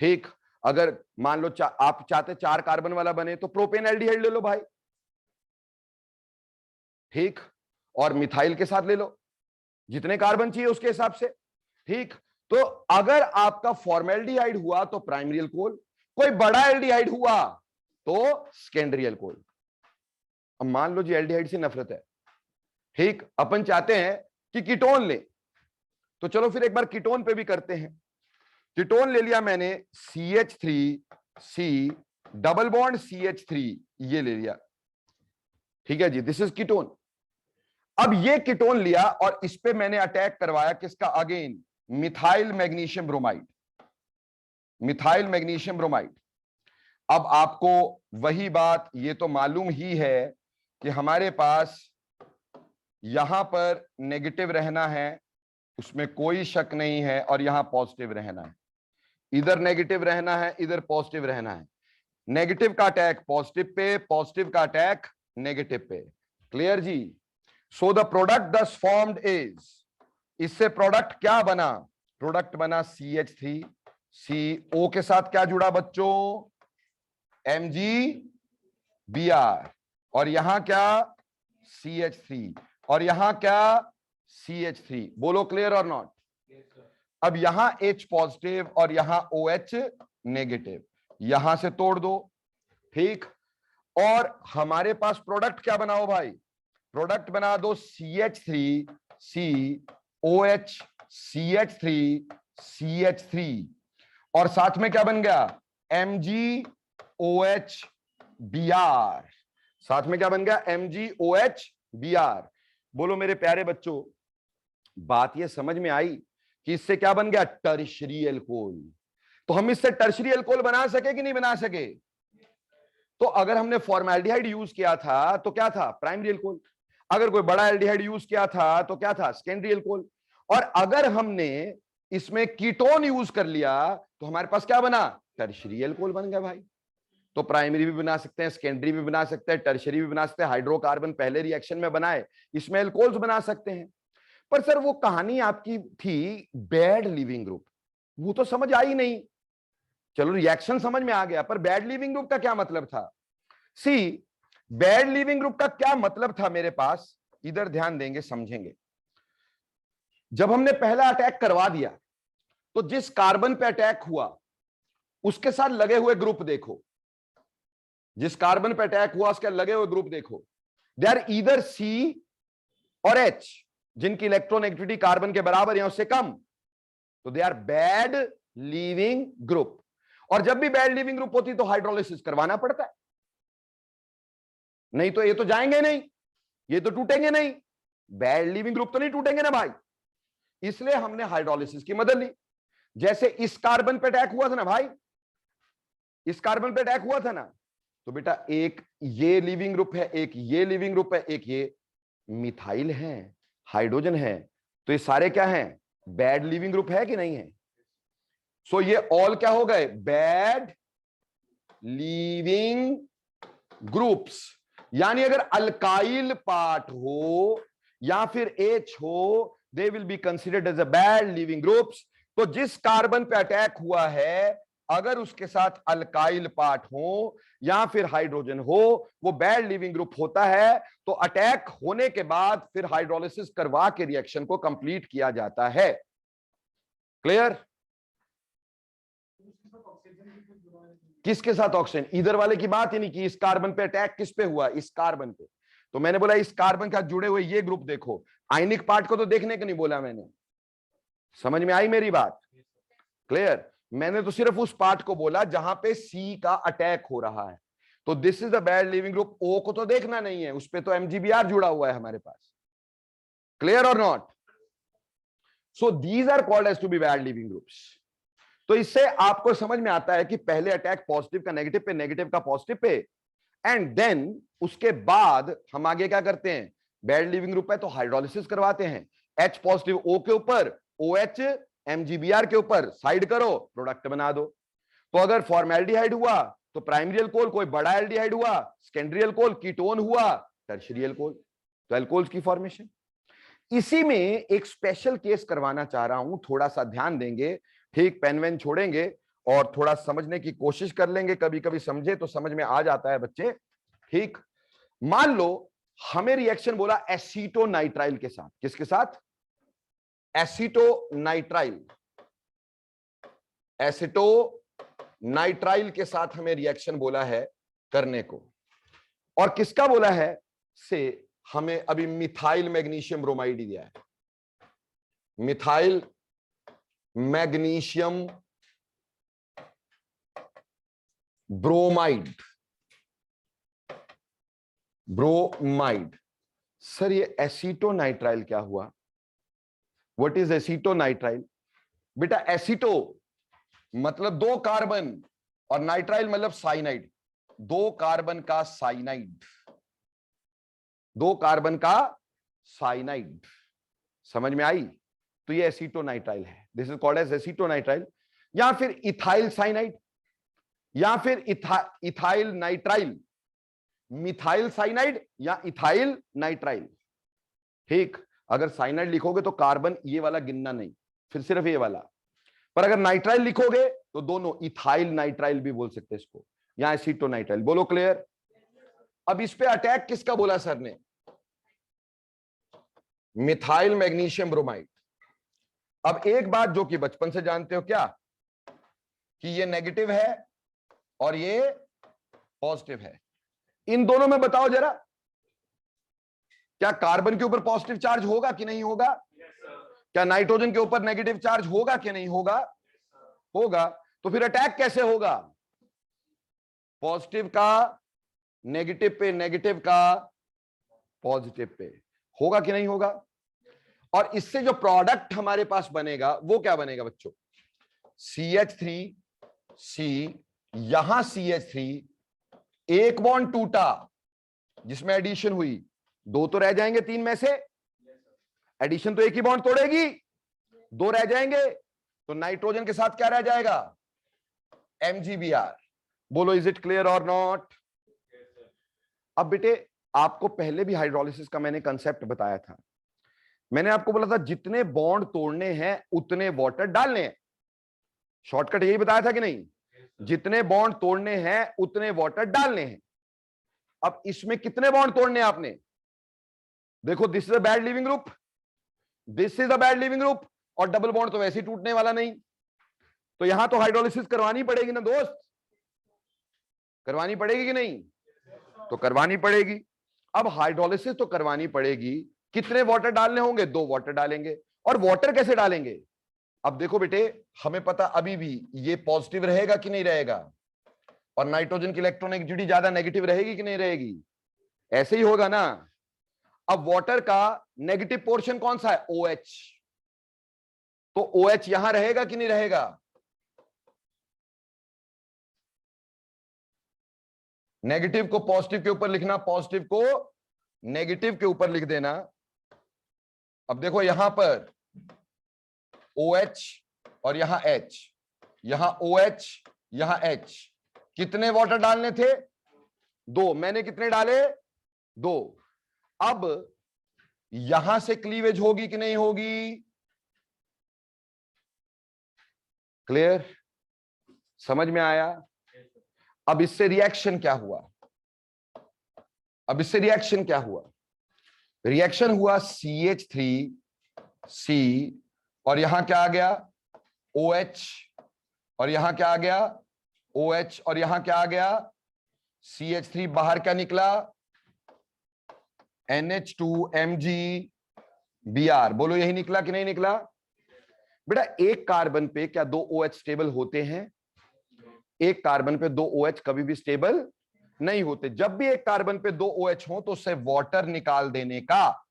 ठीक, अगर मान लो आप चाहते 4 कार्बन वाला बने तो प्रोपेन एल्डिहाइड ले लो भाई। ठीक, और मिथाइल के साथ ले लो, जितने कार्बन चाहिए उसके हिसाब से। ठीक, तो अगर आपका फॉर्मेल्डिहाइड हुआ तो प्राइमरी अल्कोहल, कोई बड़ा एल्डिहाइड हुआ तो सेकेंडरी अल्कोहल। अब मान लो जी एल्डिहाइड से नफरत है, ठीक, अपन चाहते हैं कि कीटोन ले, तो चलो फिर एक बार कीटोन पे भी करते हैं। कीटोन ले लिया मैंने, CH3C डबल बॉन्ड CH3, ये ले लिया, ठीक है जी, दिस इज कीटोन। अब ये कीटोन लिया और इस पे मैंने अटैक करवाया किसका, again methyl magnesium bromide, methyl magnesium bromide. अब आपको वही बात ये तो मालूम ही है कि हमारे पास यहां पर नेगेटिव रहना है, उसमें कोई शक नहीं है, और यहां पॉजिटिव रहना है, इधर नेगेटिव रहना है, इधर पॉजिटिव रहना है। नेगेटिव का अटैक पॉजिटिव पे, पॉजिटिव का अटैक नेगेटिव पे। क्लियर जी? So the product thus formed is, इससे प्रोडक्ट क्या बना, प्रोडक्ट बना CH3, CO के साथ क्या जुड़ा बच्चों, MgBr, और यहां क्या CH3, और यहां क्या CH3। बोलो क्लियर और नॉट? अब यहां H पॉजिटिव और यहां OH नेगेटिव, यहां से तोड़ दो, ठीक, और हमारे पास प्रोडक्ट क्या बनाओ भाई, प्रोडक्ट बना दो CH3COH CH3 CH3, और साथ में क्या बन गया, MgOH-Br, साथ में क्या बन गया, MgOH-Br। बोलो मेरे प्यारे बच्चों, बात ये समझ में आई कि इससे क्या बन गया, टर्शियरी अल्कोहल। तो हम इससे टर्शियरी अल्कोहल बना सके कि नहीं बना सके? तो अगर हमने फॉर्मेल्डिहाइड यूज किया था तो क्या था, प्राइमरी अल्कोहल। अगर कोई बड़ा एल्डिहाइड यूज किया था तो क्या था, सेकेंडरी अल्कोहल। और अगर हमने इसमें कीटोन यूज कर लिया तो हमारे पास क्या बना, टर्शियरी अल्कोहल बन गया भाई। तो प्राइमरी भी बना सकते हैं, सेकेंडरी भी बना सकते हैं, टर्शियरी भी बना सकते हैं। हाइड्रोकार्बन पहले रिएक्शन में बनाए, इसमें अल्कोहल्स बना सकते हैं। पर सर वो कहानी आपकी थी बैड लिविंग ग्रुप, वो तो समझ आई नहीं। चलो रिएक्शन समझ में आ गया, पर बैड लिविंग ग्रुप का क्या मतलब था? सी, बैड लिविंग ग्रुप का क्या मतलब था मेरे पास, इधर ध्यान देंगे समझेंगे। जब हमने पहला अटैक करवा दिया तो जिस कार्बन पे अटैक हुआ उसके साथ लगे हुए ग्रुप देखो, जिस कार्बन पे अटैक हुआ उसके लगे हुए ग्रुप देखो, दे आर ईदर C और H, जिनकी इलेक्ट्रोनेगेटिविटी कार्बन के बराबर या उससे कम, तो they are bad leaving group. और जब भी बैड लीविंग ग्रुप होती तो हाइड्रोलिसिस करवाना पड़ता है, नहीं तो ये तो जाएंगे नहीं, ये तो टूटेंगे नहीं, बैड लीविंग ग्रुप तो नहीं टूटेंगे ना भाई। इसलिए हमने हाइड्रोलिसिस की मदद ली। जैसे इस कार्बन पे अटैक हुआ था ना भाई, इस कार्बन पे अटैक हुआ था ना, तो बेटा एक ये लिविंग ग्रुप है, एक ये लिविंग ग्रुप है, एक ये मिथाइल है, हाइड्रोजन है, तो ये सारे क्या हैं, बैड लिविंग ग्रुप है कि नहीं है? सो ये ऑल क्या हो गए, बैड लिविंग ग्रुप्स। यानी अगर अल्काइल पार्ट हो या फिर H हो, they will be considered as a bad leaving groups. तो जिस कार्बन पे अटैक हुआ है अगर उसके साथ अल्काइल पार्ट हो या फिर हाइड्रोजन हो, वो बैड लिविंग ग्रुप होता है। तो अटैक होने के बाद फिर हाइड्रोलिसिस करवा के रिएक्शन को कंप्लीट किया जाता है। क्लियर? किसके साथ ऑक्सीजन, इधर वाले की बात ही नहीं की, इस कार्बन पे अटैक किस पे हुआ, इस कार्बन पे। तो मैंने बोला इस कार्बन का जुड़े हुए ये ग्रुप देखो, आयनिक पार्ट को तो देखने को नहीं बोला मैंने। समझ में आई मेरी बात? क्लियर? मैंने तो सिर्फ उस पार्ट को बोला जहां पे C का अटैक हो रहा है। तो this is the bad leaving group. O को तो देखना नहीं है, उस पे तो MgBr जुड़ा हुआ है हमारे पास। क्लियर और not? So these are called as to be bad leaving groups. तो इससे आपको समझ में आता है कि पहले अटैक पॉजिटिव का नेगेटिव पे, नेगेटिव का पॉजिटिव पे, एंड देन उसके बाद हम आगे क्या करते हैं, बैड लिविंग ग्रुप है तो हाइड्रोलिसिस करवाते हैं, H पॉजिटिव O के ऊपर, OH MgBr के ऊपर, साइड करो, प्रोडक्ट बना दो। तो अगर फॉर्मेल्डिहाइड हुआ तो प्राइमरी अल्कोहल, कोई बड़ा एल्डिहाइड हुआ सेकेंडरी अल्कोहल, कीटोन हुआ टर्शियरी अल्कोहल, तो अल्कोहल्स की फॉर्मेशन। इसी में एक स्पेशल केस करवाना चाह रहा हूं, थोड़ा सा ध्यान देंगे, ठीक, पेन वेन छोड़ेंगे और थोड़ा समझने की कोशिश कर लेंगे। कभी कभी समझे तो समझ में आ जाता है बच्चे। ठीक, मान लो हमें रिएक्शन बोला एसीटोनाइट्राइल के साथ। किसके साथ? एसीटोनाइट्राइल। एसीटोनाइट्राइल के साथ हमें रिएक्शन बोला है करने को। और किसका बोला है? से हमें अभी मिथाइल मैग्नीशियम ब्रोमाइड ही दिया है। Methyl magnesium bromide. Bromide. Sir ये एसीटोनाइट्राइल क्या हुआ? What is acetonitrile? बेटा एसीटो मतलब 2 कार्बन और नाइट्राइल मतलब साइनाइड। 2 कार्बन का साइनाइड। 2 कार्बन का साइनाइड। समझ में आई? तो ये एसीटोनाइट्राइल है। This is called as acetonitrile, या फिर इथाइल साइनाइड, या फिर इथाइल नाइट्राइल, मिथाइल साइनाइड या इथाइल नाइट्राइल। ठीक, अगर साइनाइड लिखोगे तो कार्बन ये वाला गिनना नहीं, फिर सिर्फ ये वाला। पर अगर नाइट्राइल लिखोगे तो दोनों, इथाइल नाइट्राइल भी बोल सकते हैं इसको, या एसीटोनाइट्राइल। बोलो क्लियर? अब इस पे अटैक किसका बोला सर ने? Methyl magnesium bromide. अब एक बात जो कि बचपन से जानते हो क्या, कि ये नेगेटिव है और ये पॉजिटिव है। इन दोनों में बताओ जरा, क्या कार्बन के ऊपर पॉजिटिव चार्ज होगा कि नहीं होगा? क्या नाइट्रोजन के ऊपर नेगेटिव चार्ज होगा कि नहीं होगा? होगा। तो फिर अटैक कैसे होगा? पॉजिटिव का नेगेटिव पे, नेगेटिव का पॉजिटिव पे। होगा कि नहीं होगा? और इससे जो प्रोडक्ट हमारे पास बनेगा वो क्या बनेगा बच्चों? CH3C, यहां CH3, एक बॉन्ड टूटा जिसमें एडिशन हुई, 2 तो रह जाएंगे 3 में से। एडिशन तो एक ही बॉन्ड तोड़ेगी, 2 रह जाएंगे। तो नाइट्रोजन के साथ क्या रह जाएगा? MgBr। बोलो इज इट क्लियर और नॉट? अब बेटे आपको पहले भी हाइड्रोलिसिस का मैंने कंसेप्ट बताया था। मैंने आपको बोला था जितने बॉन्ड तोड़ने हैं उतने वाटर डालने हैं। शॉर्टकट यही बताया था कि नहीं? जितने बॉन्ड तोड़ने हैं उतने वाटर डालने हैं। अब इसमें कितने बॉन्ड तोड़ने हैं आपने? देखो, this is a bad leaving group, this is a bad living group, और डबल बॉन्ड तो वैसे ही टूटने वाला नहीं। तो यहां तो हाइड्रोलिसिस करवानी पड़ेगी ना दोस्त? करवानी पड़ेगी कि नहीं? तो करवानी पड़ेगी। अब हाइड्रोलिसिस तो करवानी पड़ेगी, कितने वाटर डालने होंगे? 2 वाटर डालेंगे। और वाटर कैसे डालेंगे? अब देखो बेटे, हमें पता अभी भी ये पॉजिटिव रहेगा कि नहीं रहेगा, और नाइट्रोजन की इलेक्ट्रोनेगेटिविटी ज्यादा नेगेटिव रहेगी कि नहीं रहेगी? ऐसे ही होगा ना। अब वाटर का नेगेटिव पोर्शन कौन सा है? OH। तो OH यहां रहेगा कि नहीं रहेगा? नेगेटिव को पॉजिटिव के ऊपर लिखना, पॉजिटिव को नेगेटिव के ऊपर लिख देना। अब देखो यहां पर OH और यहां H, यहां OH यहां H। कितने वाटर डालने थे? 2। मैंने कितने डाले? 2। अब यहां से क्लीवेज होगी कि नहीं होगी? क्लियर? समझ में आया? अब इससे रिएक्शन क्या हुआ? अब इससे रिएक्शन क्या हुआ? रिएक्शन हुआ CH3C, और यहां क्या आ गया? OH, और यहां क्या आ गया? OH, और यहां क्या आ गया? CH3। बाहर क्या निकला? NH2MgBr। बोलो यही निकला कि नहीं निकला? बेटा एक कार्बन पे क्या 2 OH स्टेबल होते हैं? एक कार्बन पे 2 OH कभी भी स्टेबल नहीं होते। जब भी एक कार्बन पे 2 OH हो तो उससे वाटर निकाल देने का।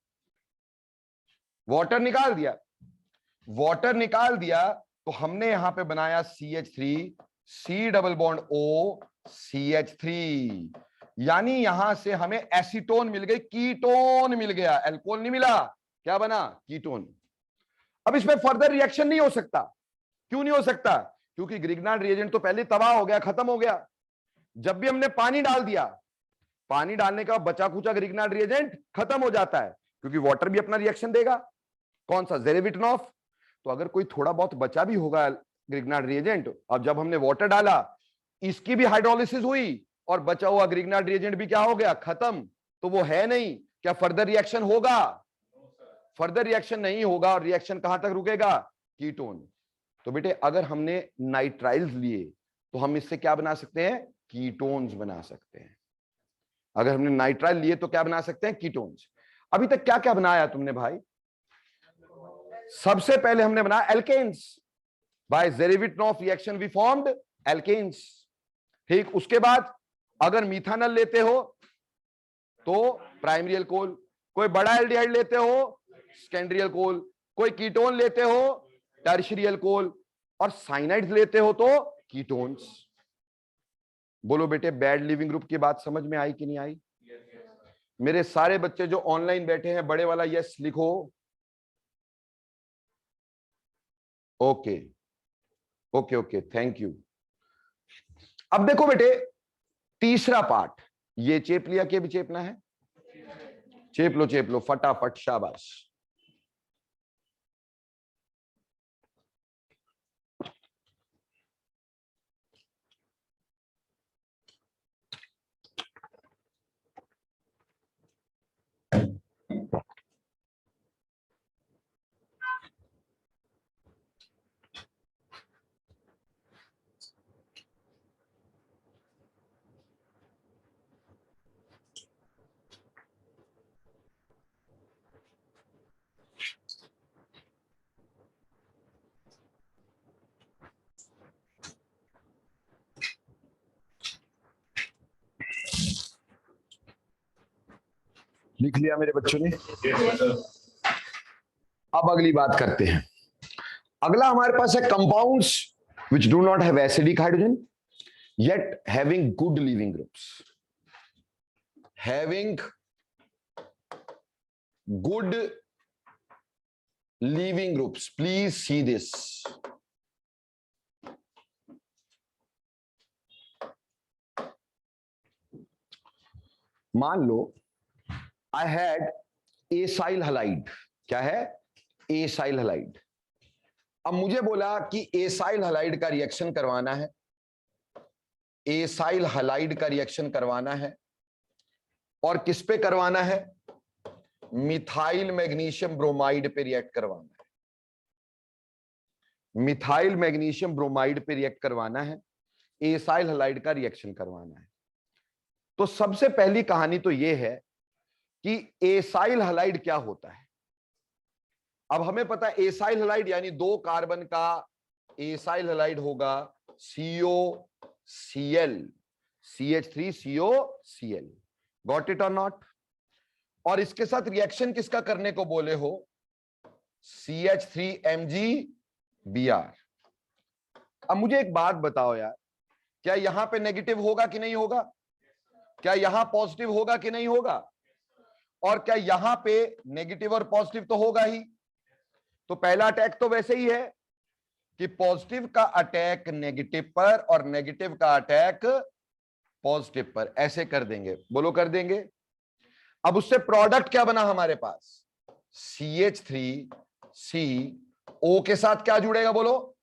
वाटर निकाल दिया, वाटर निकाल दिया, तो हमने यहां पे बनाया CH3C double bond O CH3, यानी यहां से हमें एसीटोन मिल गई, कीटोन मिल गया, एल्कोहल नहीं मिला। क्या बना? कीटोन। अब इसमें फर्दर रिएक्शन नहीं हो सकता। क्यों नहीं हो सकता? क्योंकि ग्रिग्नार्ड रिएजेंट तो पहले तबाह हो गया, खत्म हो गया। जब भी हमने पानी डाल दिया, पानी डालने का बचा खुचा ग्रिग्नार्ड रिएजेंट खत्म हो जाता है, क्योंकि वाटर भी अपना रिएक्शन देगा। कौन सा? जेरेविटनॉफ। तो अगर कोई थोड़ा बहुत बचा भी होगा ग्रिग्नार्ड रिएजेंट, अब जब हमने वाटर डाला, इसकी भी हाइड्रोलिसिस हुई और बचा हुआ ग्रिग्नार्ड रिएजेंट भी क्या हो गया? खत्म। तो वो है नहीं, क्या फर्दर रिएक्शन होगा? फर्दर रिएक्शन नहीं होगा और रिएक्शन कहां तक रुकेगा? कीटोन। तो बेटे अगर हमने नाइट्राइल्स लिए तो हम इससे क्या बना सकते हैं? कीटोन्स बना सकते हैं। अगर हमने नाइट्राइल लिए तो क्या बना सकते हैं? कीटोन्स। अभी तक क्या क्या बनाया तुमने भाई? सबसे पहले हमने बनाया alkenes. By Zerewitinoff reaction we formed alkenes. ठीक, उसके बाद अगर मीथानल लेते हो तो प्राइमरी अल्कोहल, कोई बड़ा एल्डिहाइड लेते हो सेकेंडरी अल्कोहल, कोई कीटोन लेते हो टर्शियरी अल्कोहल, और साइनाइड्स लेते हो तो कीटोन्स। बोलो बेटे बैड लिविंग ग्रुप की बात समझ में आई कि नहीं आई? मेरे सारे बच्चे जो ऑनलाइन बैठे हैं बड़े वाला यस लिखो। Okay okay okay, thank you. अब देखो बेटे तीसरा पार्ट, ये चेप लिया कि भी चेपना है? चेप लो फटाफट, शाबाश। लिख लिया मेरे बच्चों ने? अब अगली बात करते हैं। अगला हमारे पास है compounds which do not have acidic hydrogen yet having good leaving groups. Having good leaving groups. Please see this. मान लो I had acyl halide. क्या है? acyl halide. अब मुझे बोला कि एसाइल हलाइड का रिएक्शन करवाना है, एसाइल हलाइड का रिएक्शन करवाना है, और किस पे करवाना है? मिथाइल मैग्नीशियम ब्रोमाइड पे रिएक्ट करवाना है। मिथाइल मैग्नीशियम ब्रोमाइड पे रिएक्ट करवाना है, एसाइल हलाइड का रिएक्शन करवाना है। तो सबसे पहली कहानी तो यह है कि एसाइल हलाइड क्या होता है। अब हमें पता है एसाइल हलाइड यानी 2 कार्बन का एसाइल हलाइड होगा COCl, CH3COCl। गॉट इट और नॉट? और इसके साथ रिएक्शन किसका करने को बोले हो? CH3MgBr। अब मुझे एक बात बताओ यार, क्या यहां पे नेगेटिव होगा कि नहीं होगा? क्या यहां पॉजिटिव होगा कि नहीं होगा? और क्या यहां पे नेगेटिव और पॉजिटिव तो होगा ही। तो पहला अटैक तो वैसे ही है कि पॉजिटिव का अटैक नेगेटिव पर और नेगेटिव का अटैक पॉजिटिव पर, ऐसे कर देंगे। बोलो कर देंगे। अब उससे प्रोडक्ट क्या बना हमारे पास? CH3CO के साथ क्या जुड़ेगा? बोलो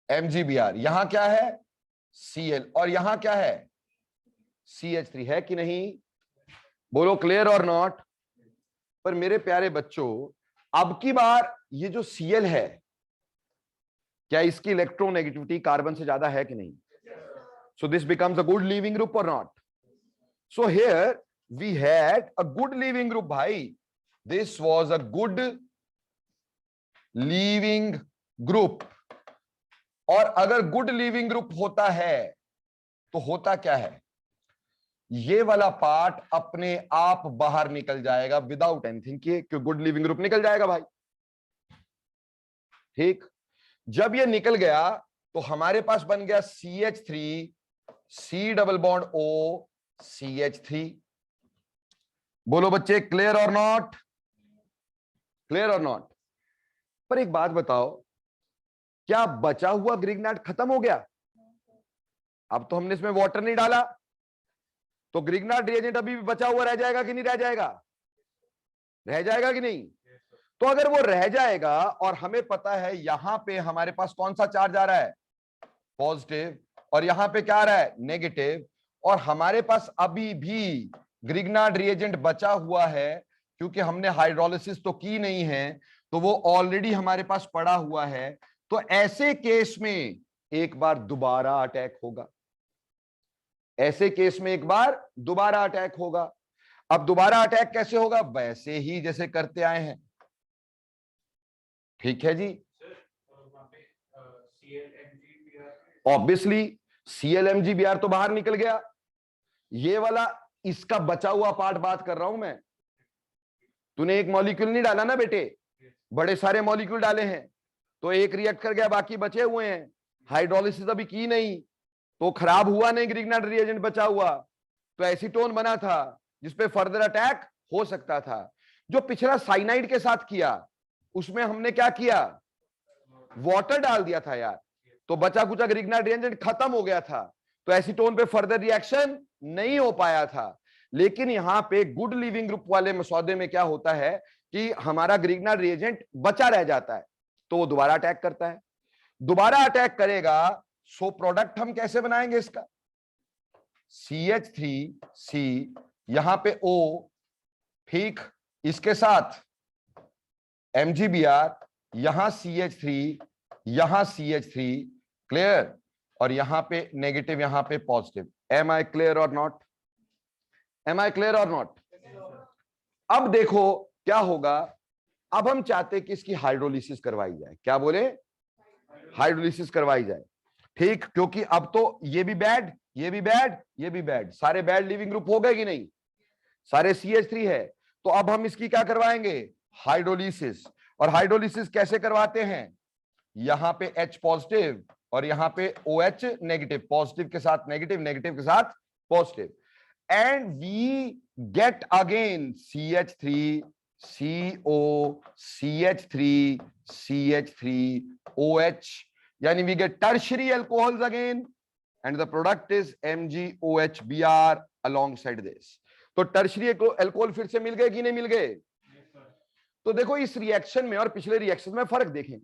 MgBr। यहां क्या है? Cl, और यहां क्या है? CH3 है कि नहीं? बोलो क्लियर और नॉट? पर मेरे प्यारे बच्चों अब की बार ये जो Cl है, क्या इसकी इलेक्ट्रोनेगेटिविटी कार्बन से ज्यादा है कि नहीं? So this becomes a good leaving group or not? So here we had a good leaving group भाई, this was a good leaving group. और अगर गुड लीविंग ग्रुप होता है तो होता क्या है? ये वाला पार्ट अपने आप बाहर निकल जाएगा विदाउट एनीथिंग किए, क्योंकि गुड लिविंग ग्रुप निकल जाएगा भाई। ठीक, जब ये निकल गया तो हमारे पास बन गया CH3 C double bond O CH3। बोलो बच्चे क्लियर और नॉट? क्लियर और नॉट? पर एक बात बताओ, क्या बचा हुआ ग्रिग्नाट खत्म हो गया? अब तो हमने इसमें वाटर नहीं डाला, तो ग्रिग्नाट रिएजेंट अभी भी बचा हुआ रह जाएगा कि नहीं रह जाएगा? रह जाएगा कि नहीं? तो अगर वो रह जाएगा और हमें पता है यहां पे हमारे पास कौन सा चार्ज आ रहा है? पॉजिटिव, और यहां पे क्या आ रहा है? नेगेटिव, और हमारे पास अभी भी ग्रिग्नार्ड रिएजेंट बचा हुआ है, क्योंकि हमने हाइड्रोलिसिस तो की नहीं है, तो वो ऑलरेडी हमारे पास पड़ा हुआ है। तो ऐसे केस में एक बार दोबारा अटैक होगा, ऐसे केस में एक बार दोबारा अटैक होगा। अब दोबारा अटैक कैसे होगा? वैसे ही जैसे करते आए हैं। ठीक है जी। ऑब्वियसली ClMgBr तो बाहर निकल गया, ये वाला इसका बचा हुआ पार्ट बात कर रहा हूं मैं। तूने एक मॉलिक्यूल नहीं डाला ना बेटे, बड़े सारे मॉलिक्यूल डाले हैं, तो एक रिएक्ट कर गया, बाकी बचे हुए हैं। हाइड्रोलिसिस अभी की नहीं, तो खराब हुआ नहीं, ग्रिग्नार्ड रिएजेंट बचा हुआ, तो एसीटोन बना था जिसपे फर्दर अटैक हो सकता था। जो पिछला साइनाइड के साथ किया, उसमें हमने क्या किया? वाटर डाल दिया था यार, तो बचा कुचा ग्रिग्नार्ड रिएजेंट खत्म हो गया था, तो एसीटोन पे फर्दर रिएक्शन नहीं हो पाया था। लेकिन यहां पे गुड लिविंग ग्रुप वाले मसौदे में क्या होता है कि हमारा ग्रिग्नार्ड रिएजेंट बचा रह जाता है, तो वो दोबारा अटैक करता है। दोबारा अटैक करेगा, सो प्रोडक्ट हम कैसे बनाएंगे इसका? CH3C, यहां पे O, ठीक, इसके साथ MgBr, यहां CH3, यहां CH3, क्लियर, और यहां पे नेगेटिव, यहां पे पॉजिटिव। एम आई क्लियर और नॉट? एम आई क्लियर और नॉट? अब देखो क्या होगा। अब हम चाहते कि इसकी हाइड्रोलिसिस करवाई जाए। क्या बोले? हाइड्रोलिसिस करवाई जाए, ठीक, क्योंकि अब तो ये भी बैड, ये भी बैड, ये भी बैड, सारे बैड लिविंग ग्रुप हो गए कि नहीं? सारे CH3 है, तो अब हम इसकी क्या करवाएंगे? हाइड्रोलिसिस। और हाइड्रोलिसिस कैसे करवाते हैं? यहां पे H पॉजिटिव और यहां पे OH नेगेटिव, पॉजिटिव के साथ नेगेटिव, नेगेटिव के साथ positive, and we get again CH3 CO CH3 CH3 OH, यानी we get tertiary alcohols again, and the product is MgOHBr alongside this। तो टर्शियरी अल्कोहल फिर से मिल गए कि नहीं मिल गए? तो देखो इस रिएक्शन में और पिछले रिएक्शन में फर्क देखें।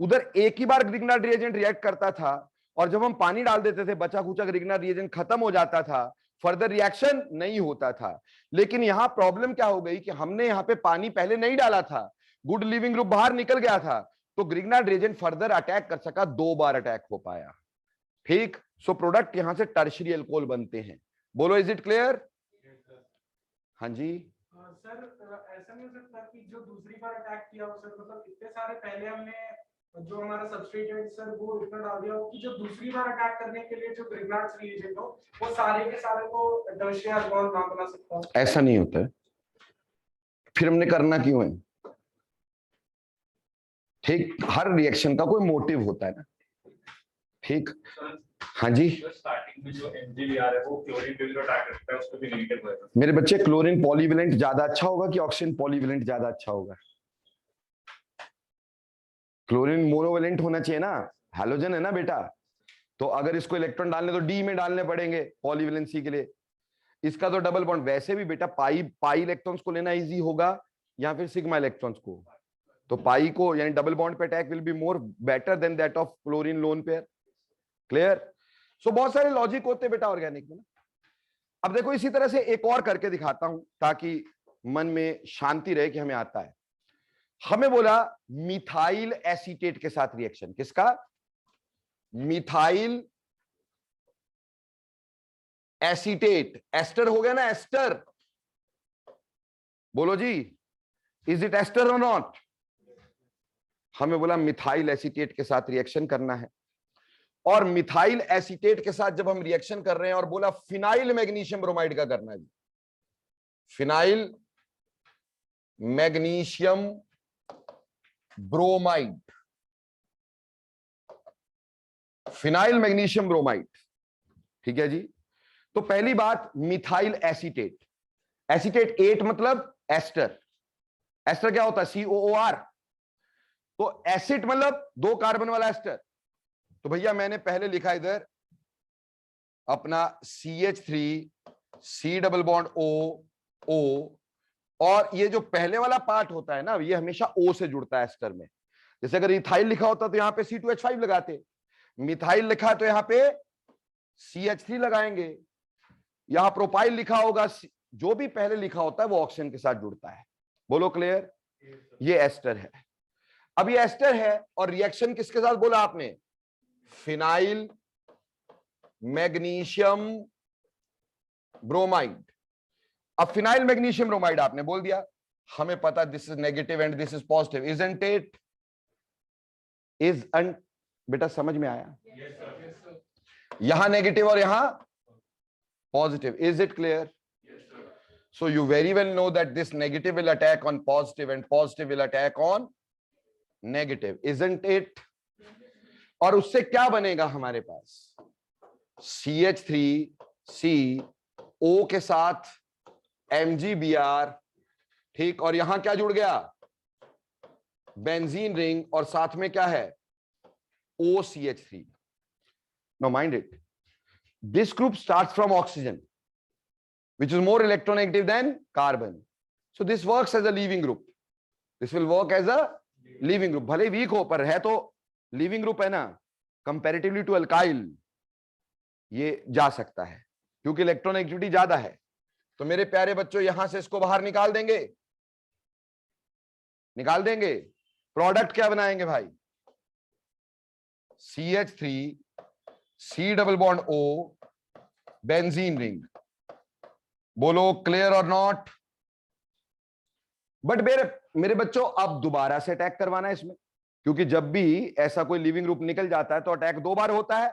उधर एक ही बार ग्रिग्नार्ड रिएजेंट रिएक्ट करता था, और जब हम पानी डाल देते थे बचा खुचा ग्रिग्नार्ड रिएजेंट खत्म हो जाता था, फर्दर रिएक्शन नहीं होता था। लेकिन यहां प्रॉब्लम क्या हो गई कि हमने यहां पे पानी पहले नहीं डाला था, गुड लिविंग ग्रुप बाहर निकल गया था, तो ग्रिग्नार्ड रिएजेंट फर्दर अटैक कर सका, 2 बार अटैक हो पाया, ठीक। सो प्रोडक्ट यहां से टर्शियरी अल्कोहल बनते हैं। बोलो, इज इट क्लियर? हाँ जी सर, ऐसा नहीं हो सकता कि जो दूसरी बार अटैक किया हो सर, मतलब इतने सारे पहले हमने जो हमारा सबस्ट्रेट है सर वो इतना डाल दिया हो कि जो दूसरी बार अटैक करने के लिए जो ग्रिग्नार्ड रिएजेंट हो वो सारे के सारे को टर्शियरी अल्कोहल ना बना सकता? ऐसा नहीं होता है, फिर हमने करना क्यों है? ठीक, हर रिएक्शन का कोई मोटिव होता है ना, ठीक। हाँ जी, स्टार्टिंग में जो MgBr है वो क्लोरीन पे जो अटैक करता है उसको भी नेगेटिव होता है। मेरे बच्चे, क्लोरीन पॉलीवेलेंट ज्यादा अच्छा होगा कि ऑक्सीजन पॉलीवेलेंट ज्यादा अच्छा होगा? क्लोरीन मोनोवेलेंट होना चाहिए ना, हैलोजन है ना बेटा, तो अगर इसको इलेक्ट्रॉन डालने तो डी में डालने पड़ेंगे पॉलीवेलेंसी के लिए। इसका तो डबल बॉन्ड, वैसे भी बेटा पाई इलेक्ट्रॉन्स को लेना इजी होगा या फिर सिग्मा इलेक्ट्रॉन्स को, तो पाई को यानी डबल बॉन्ड पे attack will be more better than that of chlorine lone pair, clear. So बहुत सारे लॉजिक होते हैं बेटा ऑर्गेनिक में ना। अब देखो इसी तरह से एक और करके दिखाता हूं ताकि मन में शांति रहे कि हमें आता है। हमें बोला मिथाइल एसीटेट के साथ रिएक्शन, किसका? मिथाइल एसीटेट, एस्टर हो गया ना, एस्टर, बोलो जी, इज इट एस्टर और नॉट? हमें बोला मिथाइल एसीटेट के साथ रिएक्शन करना है, और मिथाइल एसीटेट के साथ जब हम रिएक्शन कर रहे हैं और बोला फिनाइल मैग्नीशियम ब्रोमाइड का करना है, phenyl magnesium bromide, phenyl magnesium bromide, ठीक है जी। तो पहली बात, मिथाइल एसीटेट, एसीटेट 8 मतलब एस्टर, एस्टर क्या होता है? COOR, तो एसिड मतलब 2 कार्बन वाला एस्टर। तो भैया मैंने पहले लिखा इधर अपना CH3 C double bond O, और ये जो पहले वाला पार्ट होता है ना, ये हमेशा O से जुड़ता है एस्टर में। जैसे अगर इथाइल लिखा होता तो यहां पे C2H5 लगाते, मिथाइल लिखा तो यहां पे CH3 लगाएंगे, यहां प्रोपाइल लिखा होगा, जो भी पहले लिखा होता है वो ऑक्सीजन के साथ जुड़ता है। बोलो क्लियर? ये एस्टर है। अब ये एस्टर है और रिएक्शन किसके साथ बोला आपने? Phenyl magnesium bromide. अब फिनाइल मैग्नीशियम ब्रोमाइड आपने बोल दिया, हमें पता this is negative and this is positive, isn't it? बेटा समझ में आया? यहां नेगेटिव और यहां positive, is it clear? So you very well know that this negative will attack on positive and positive will attack on negative, isn't it? और उससे क्या बनेगा हमारे पास? CH3CO के साथ MgBr, ठीक, और यहां क्या जुड़ गया? बेंजीन रिंग, और साथ में क्या है? OCH3. Now mind it, this group starts from oxygen, which is more electronegative than carbon. So this works as a leaving group. This will work as a leaving group. भले week हो पर है तो leaving group है ना, comparatively to alkyl ये जा सकता है क्योंकि इलेक्ट्रोनेगेटिविटी ज्यादा है। तो मेरे प्यारे बच्चों यहां से इसको बाहर निकाल देंगे, निकाल देंगे। प्रोडक्ट क्या बनाएंगे भाई? CH3 C double bond O benzene ring. बोलो क्लियर और नॉट? बट मेरे बच्चों अब दोबारा से अटैक करवाना है इसमें, क्योंकि जब भी ऐसा कोई लिविंग ग्रुप निकल जाता है तो अटैक 2 बार होता है।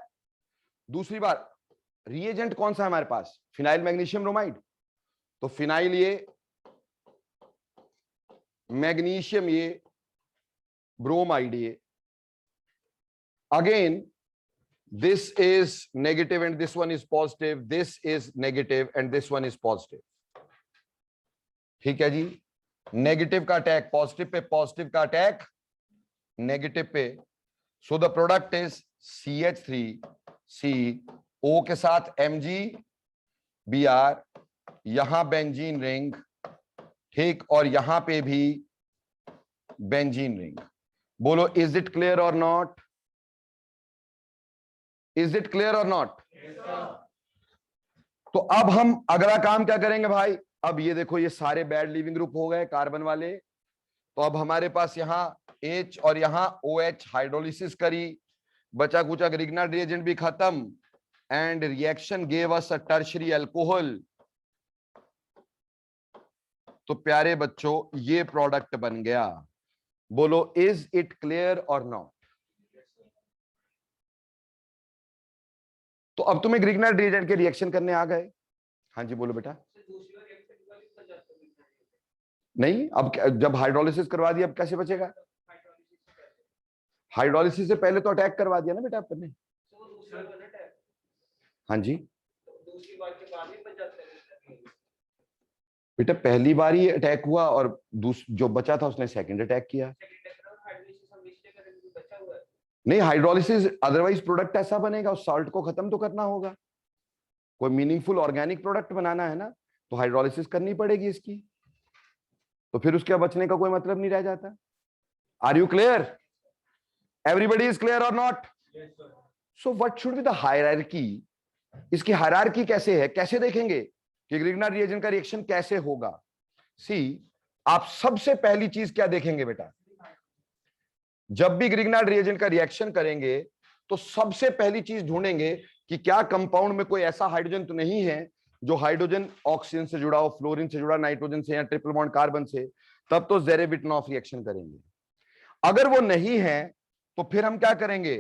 दूसरी बार रिएजेंट कौन सा है हमारे पास? Phenyl magnesium bromide. तो फिनाइल ये, मैग्नीशियम ये, ब्रोमाइड ये। Again this is negative and this one is positive, this is negative and this one is positive. ठीक है जी, नेगेटिव का अटैक पॉजिटिव पे, पॉजिटिव का अटैक नेगेटिव पे। सो द प्रोडक्ट इज CH3CO के साथ MgBr, यहां बेंजीन रिंग, ठीक, और यहां पे भी बेंजीन रिंग। बोलो इज इट क्लियर और नॉट? इज इट क्लियर और नॉट? तो अब हम अगला काम क्या करेंगे भाई? अब ये देखो ये सारे बैड लिविंग ग्रुप हो गए कार्बन वाले। तो अब हमारे पास यहां H और यहां OH हाइड्रोलिसिस करी, बचा कुचा ग्रिग्नार्ड रिएजेंट भी खत्म, and reaction gave us a tertiary alcohol. तो प्यारे बच्चों ये प्रोडक्ट बन गया। बोलो इज इट क्लियर और नॉट? तो अब तुम्हें ग्रिग्नार्ड रिएजेंट के रिएक्शन करने आ गए। हाँ जी बोलो बेटा। नहीं, अब जब हाइड्रोलिसिस करवा दिया अब कैसे बचेगा? हाइड्रोलिसिस से पहले तो अटैक करवा दिया ना बेटा आपने। हाँ जी बेटा, पहली बार ही अटैक हुआ और जो बचा था उसने सेकंड अटैक किया। नहीं, हाइड्रोलिसिस अदरवाइज प्रोडक्ट ऐसा बनेगा, उस सॉल्ट को खत्म तो करना होगा। कोई मीनिंगफुल ऑर्गेनिक प्रोडक्ट बनाना है ना, तो हाइड्रोलिसिस करनी पड़ेगी इसकी, तो फिर उसके बचने का कोई मतलब नहीं रह जाता। Are you clear? Everybody is clear और not? So what should be the hierarchy? इसकी हायरार्की कैसे है, कैसे देखेंगे कि ग्रिग्नार्ड रिएजेंट का रिएक्शन कैसे होगा? सी, आप सबसे पहली चीज क्या देखेंगे बेटा? जब भी ग्रिग्नार्ड रिएजेंट का रिएक्शन करेंगे तो सबसे पहली चीज ढूंढेंगे कि क्या कंपाउंड में कोई ऐसा हाइड्रोजन तो नहीं है जो हाइड्रोजन ऑक्सीजन से जुड़ा हो, फ्लोरीन से जुड़ा, नाइट्रोजन से या ट्रिपल बॉन्ड कार्बन से, तब तो ज़ेरेबिटनॉफ रिएक्शन करेंगे। अगर वो नहीं है तो फिर हम क्या करेंगे?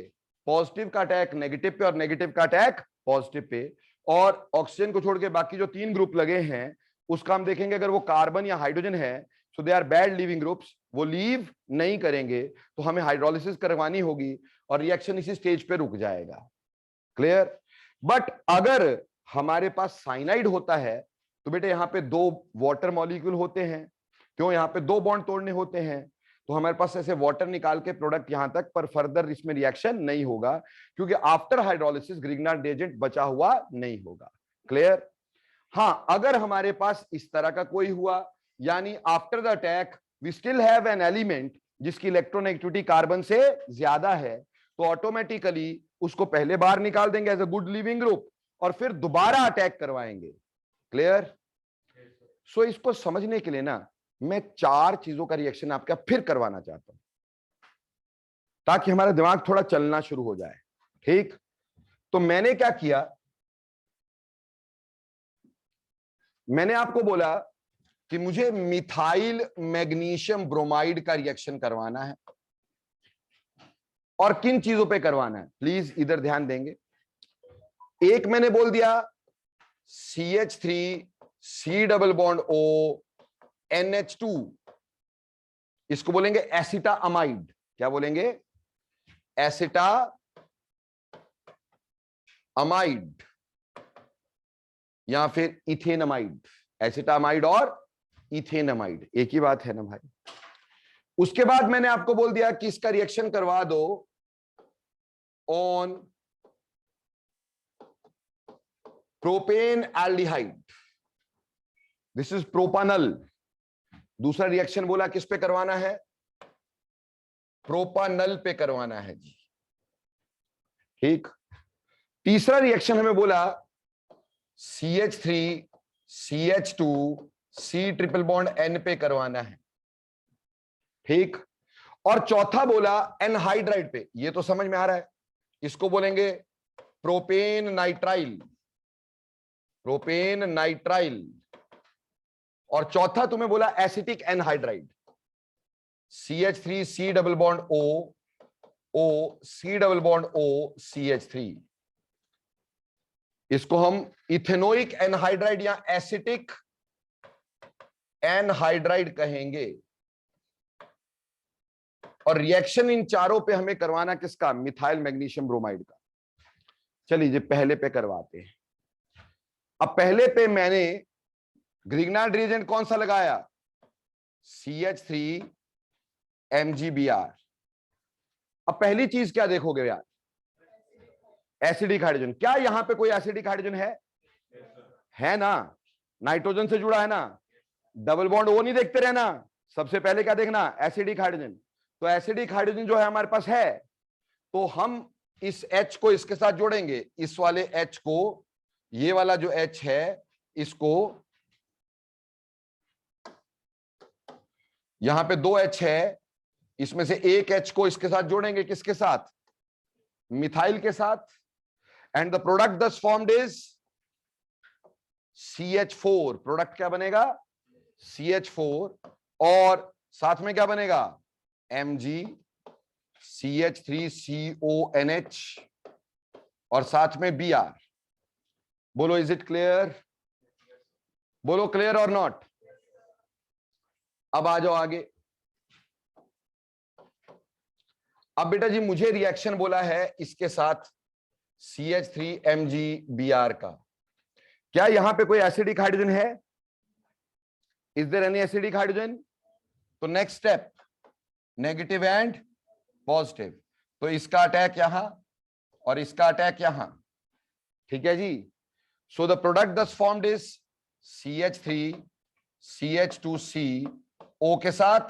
पॉजिटिव का अटैक नेगेटिव पे और नेगेटिव का अटैक पॉजिटिव पे, और ऑक्सीजन को छोड़ के बाकी जो 3 ग्रुप लगे हैं उसका हम देखेंगे अगर वो कार्बन या हाइड्रोजन है so they are bad leaving groups, वो लीव नहीं करेंगे, तो हमें हाइड्रोलिसिस करवानी होगी और रिएक्शन इसी स्टेज पे रुक जाएगा। क्लियर? बट अगर हमारे पास साइनाइड होता है तो बेटे यहाँ पे 2 वाटर मॉलिक्यूल होते हैं, क्यों? यहाँ पे 2 बॉन्ड तोड़ने होते हैं, तो हमारे पास ऐसे वाटर निकाल के प्रोडक्ट यहां तक, पर फर्दर इसमें रिएक्शन नहीं होगा क्योंकि आफ्टर हाइड्रोलिसिस ग्रिग्नार्ड रिएजेंट बचा हुआ नहीं होगा। क्लियर? हां, अगर हमारे पास इस तरह का कोई हुआ, यानी after the attack we still have an element जिसकी इलेक्ट्रोनेगेटिविटी कार्बन से ज्यादा है, तो ऑटोमेटिकली उसको पहले बाहर निकाल देंगे as a good leaving group और फिर दोबारा अटैक करवाएंगे। क्लियर? सो इसको समझने के लिए ना मैं 4 चीजों का रिएक्शन आपका फिर करवाना चाहता हूं ताकि हमारा दिमाग थोड़ा चलना शुरू हो जाए। ठीक, तो मैंने क्या किया, मैंने आपको बोला कि मुझे मिथाइल मैग्नीशियम ब्रोमाइड का रिएक्शन करवाना है और किन चीजों पे करवाना है, प्लीज इधर ध्यान देंगे। एक मैंने बोल दिया CH3 C double bond O NH2, इसको बोलेंगे एसिटा अमाइड। क्या बोलेंगे? एसिटा अमाइड या फिर इथेनमाइड। एसिटामाइड और इथेनमाइड एक ही बात है ना भाई। उसके बाद मैंने आपको बोल दिया कि इसका रिएक्शन करवा दो on propane aldehyde, this is प्रोपानल। दूसरा रिएक्शन बोला किस पे करवाना है? प्रोपानल पे करवाना है जी। ठीक, तीसरा रिएक्शन हमें बोला CH3 CH2 C triple bond N पे करवाना है। ठीक, और चौथा बोला एनहाइड्राइड पे। ये तो समझ में आ रहा है, इसको बोलेंगे प्रोपेन नाइट्राइल, प्रोपेन नाइट्राइल। और चौथा तुम्हें बोला acetic anhydride, CH3 C double bond O C double bond O CH3। इसको हम इथेनोइक एनहाइड्राइड या एसिटिक एनहाइड्राइड कहेंगे। और रिएक्शन इन चारों पे हमें करवाना किसका? मिथाइल मैग्नीशियम ब्रोमाइड का। चलिए जी पहले पे करवाते हैं। अब पहले पे मैंने ग्रिग्नार्ड रिएजेंट कौन सा लगाया? CH3 MgBr। अब पहली चीज क्या देखोगे यार? Acidic hydrogen. क्या यहां पे कोई एसिडिक हाइड्रोजन है ना? नाइट्रोजन से जुड़ा है ना? डबल बॉन्ड वो नहीं देखते रहना, सबसे पहले क्या देखना? Acidic hydrogen. तो एसिडिक हाइड्रोजन जो है हमारे पास है, तो हम इस H को इसके साथ जोड़ेंगे, इस वाले H को, ये वाला जो H है इसको, यहां पे 2 H है, इसमें से एक H को इसके साथ जोड़ेंगे, किसके साथ? मिथाइल के साथ। And the product thus formed is CH4। Product क्या बनेगा? CH4। और साथ में क्या बनेगा? Mg CH3CONH और साथ में Br। बोलो इज इट क्लियर? बोलो क्लियर और नॉट? अब आ जाओ आगे। अब बेटा जी मुझे रिएक्शन बोला है इसके साथ CH3MgBr का। क्या यहां पे कोई एसिडिक हाइड्रोजन है? Is there any acidic hydrogen? तो next step negative and positive. तो इसका अटैक यहां और इसका अटैक यहां। ठीक है जी। So the product thus formed is CH3 CH2C O के साथ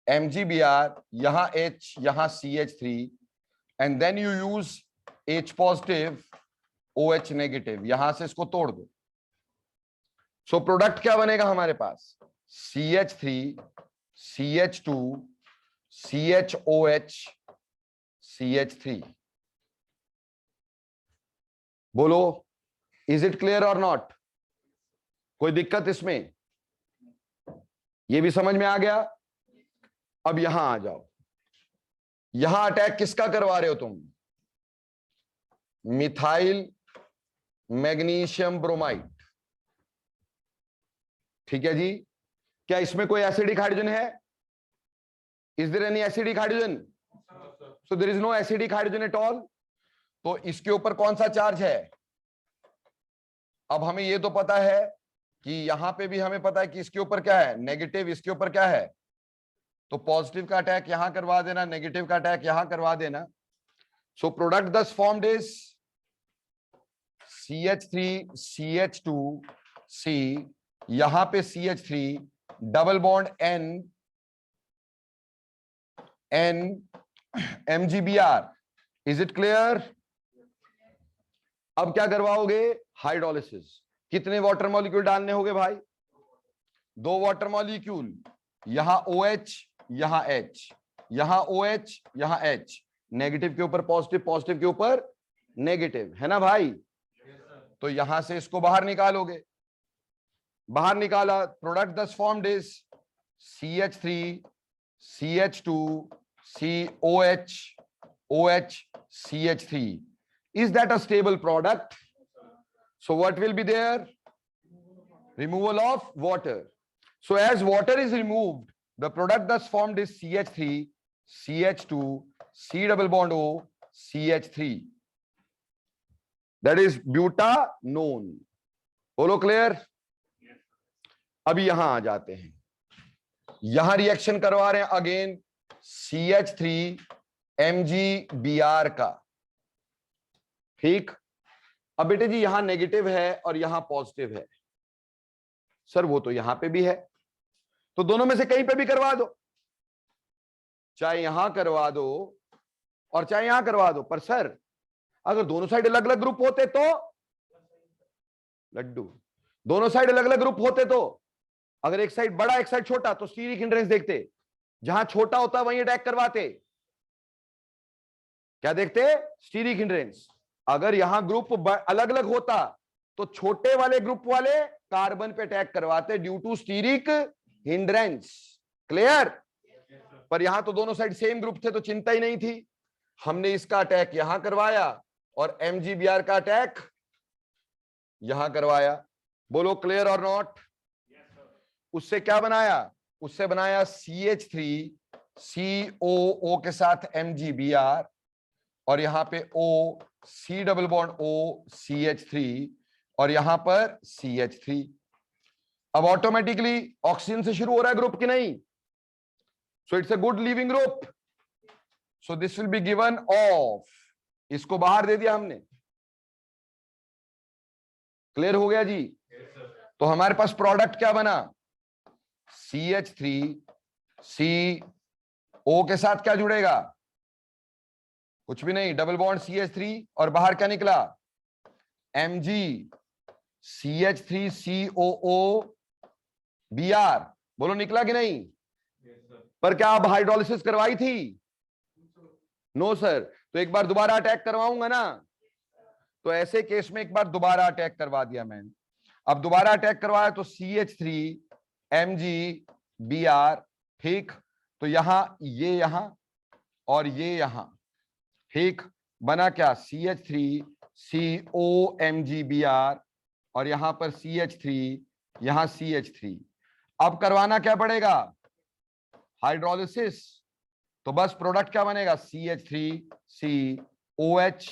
MgBr, यहां H, यहां CH3, and then you use H positive OH negative, यहां से इसको तोड़ दो। सो प्रोडक्ट क्या बनेगा हमारे पास? CH3 CH2 CHOH CH3। बोलो इज इट क्लियर और नॉट? कोई दिक्कत इसमें? ये भी समझ में आ गया? अब यहां आ जाओ। यहां अटैक किसका करवा रहे हो तुम? Methyl magnesium bromide. ठीक है जी। क्या इसमें कोई एसिडिक हाइड्रोजन है? Is there any acidic hydrogen? So there is no acidic hydrogen at all. तो इसके ऊपर कौन सा चार्ज है? अब हमें यह तो पता है कि यहां पे भी हमें पता है कि इसके ऊपर क्या है? नेगेटिव। इसके ऊपर क्या है? तो पॉजिटिव का अटैक यहां करवा देना, नेगेटिव का अटैक यहां करवा देना। So product thus formed is CH3 CH2C, यहां पे CH3 double bond N MgBr। Is it clear? अब क्या करवाओगे? हाइड्रोलिसिस। कितने वाटर मॉलिक्यूल डालने होंगे भाई? 2 वाटर मॉलिक्यूल, यहां OH यहां H, यहां OH यहां H, नेगेटिव के ऊपर पॉजिटिव, पॉजिटिव के ऊपर नेगेटिव, है ना भाई? तो यहां से इसको बाहर निकालोगे, बाहर निकाला, product thus formed is CH3 CH2 COH OH CH3. Is that a stable product? So what will be there? Removal of water. So as water is removed, the product thus formed is CH3 CH2 C double bond O CH3. That is butanone. बोलो clear? अभी यहां आ जाते हैं, यहां reaction करवा रहे हैं again CH3 MgBr का, ठीक। अब बेटे जी यहां नेगेटिव है और यहां पॉजिटिव है, सर वो तो यहां पे भी है, तो दोनों में से कहीं पे भी करवा दो, चाहे यहां करवा दो और चाहे यहां करवा दो। पर सर अगर दोनों साइड अलग अलग ग्रुप होते तो, लड्डू, दोनों साइड अलग अलग ग्रुप होते तो, अगर एक साइड बड़ा एक साइड छोटा तो स्टीरिक हिंड्रेंस देखते, जहां छोटा होता वहीं अटैक करवाते, क्या देखते? Steric hindrance. अगर यहां ग्रुप अलग अलग होता तो छोटे वाले ग्रुप वाले कार्बन पे अटैक करवाते due to steric hindrance. Clear? पर यहां तो दोनों साइड सेम ग्रुप थे तो चिंता ही नहीं थी, हमने इसका अटैक यहां करवाया और MgBr का अटैक यहां करवाया। बोलो क्लियर और नॉट? उससे क्या बनाया? उससे बनाया CH3 COO के साथ MgBr और यहां पे O C double bond O CH3 और यहां पर CH3। अब ऑटोमेटिकली ऑक्सीजन से शुरू हो रहा है ग्रुप की नहीं? So it's a good leaving group, so this will be given of, इसको बाहर दे दिया हमने। क्लियर हो गया जी? तो हमारे पास प्रोडक्ट क्या बना? CH3 CO के साथ क्या जुड़ेगा? कुछ भी नहीं, डबल बॉन्ड CH3 और बाहर क्या निकला? Mg CH3 COO Br। बोलो निकला कि नहीं? पर क्या आप हाइड्रोलिसिस करवाई थी? No sir. तो एक बार दोबारा अटैक करवाऊंगा ना, तो ऐसे केस में एक बार दोबारा अटैक करवा दिया मैंने। अब दोबारा अटैक करवाया तो CH3 MgBr, ठीक। तो यहां ये यहां और ये यहां, ठीक, बना क्या? CH3 CO MgBr और यहां पर CH3, यहां CH3। अब करवाना क्या पड़ेगा? हाइड्रोलिसिस। तो बस प्रोडक्ट क्या बनेगा? CH3 COH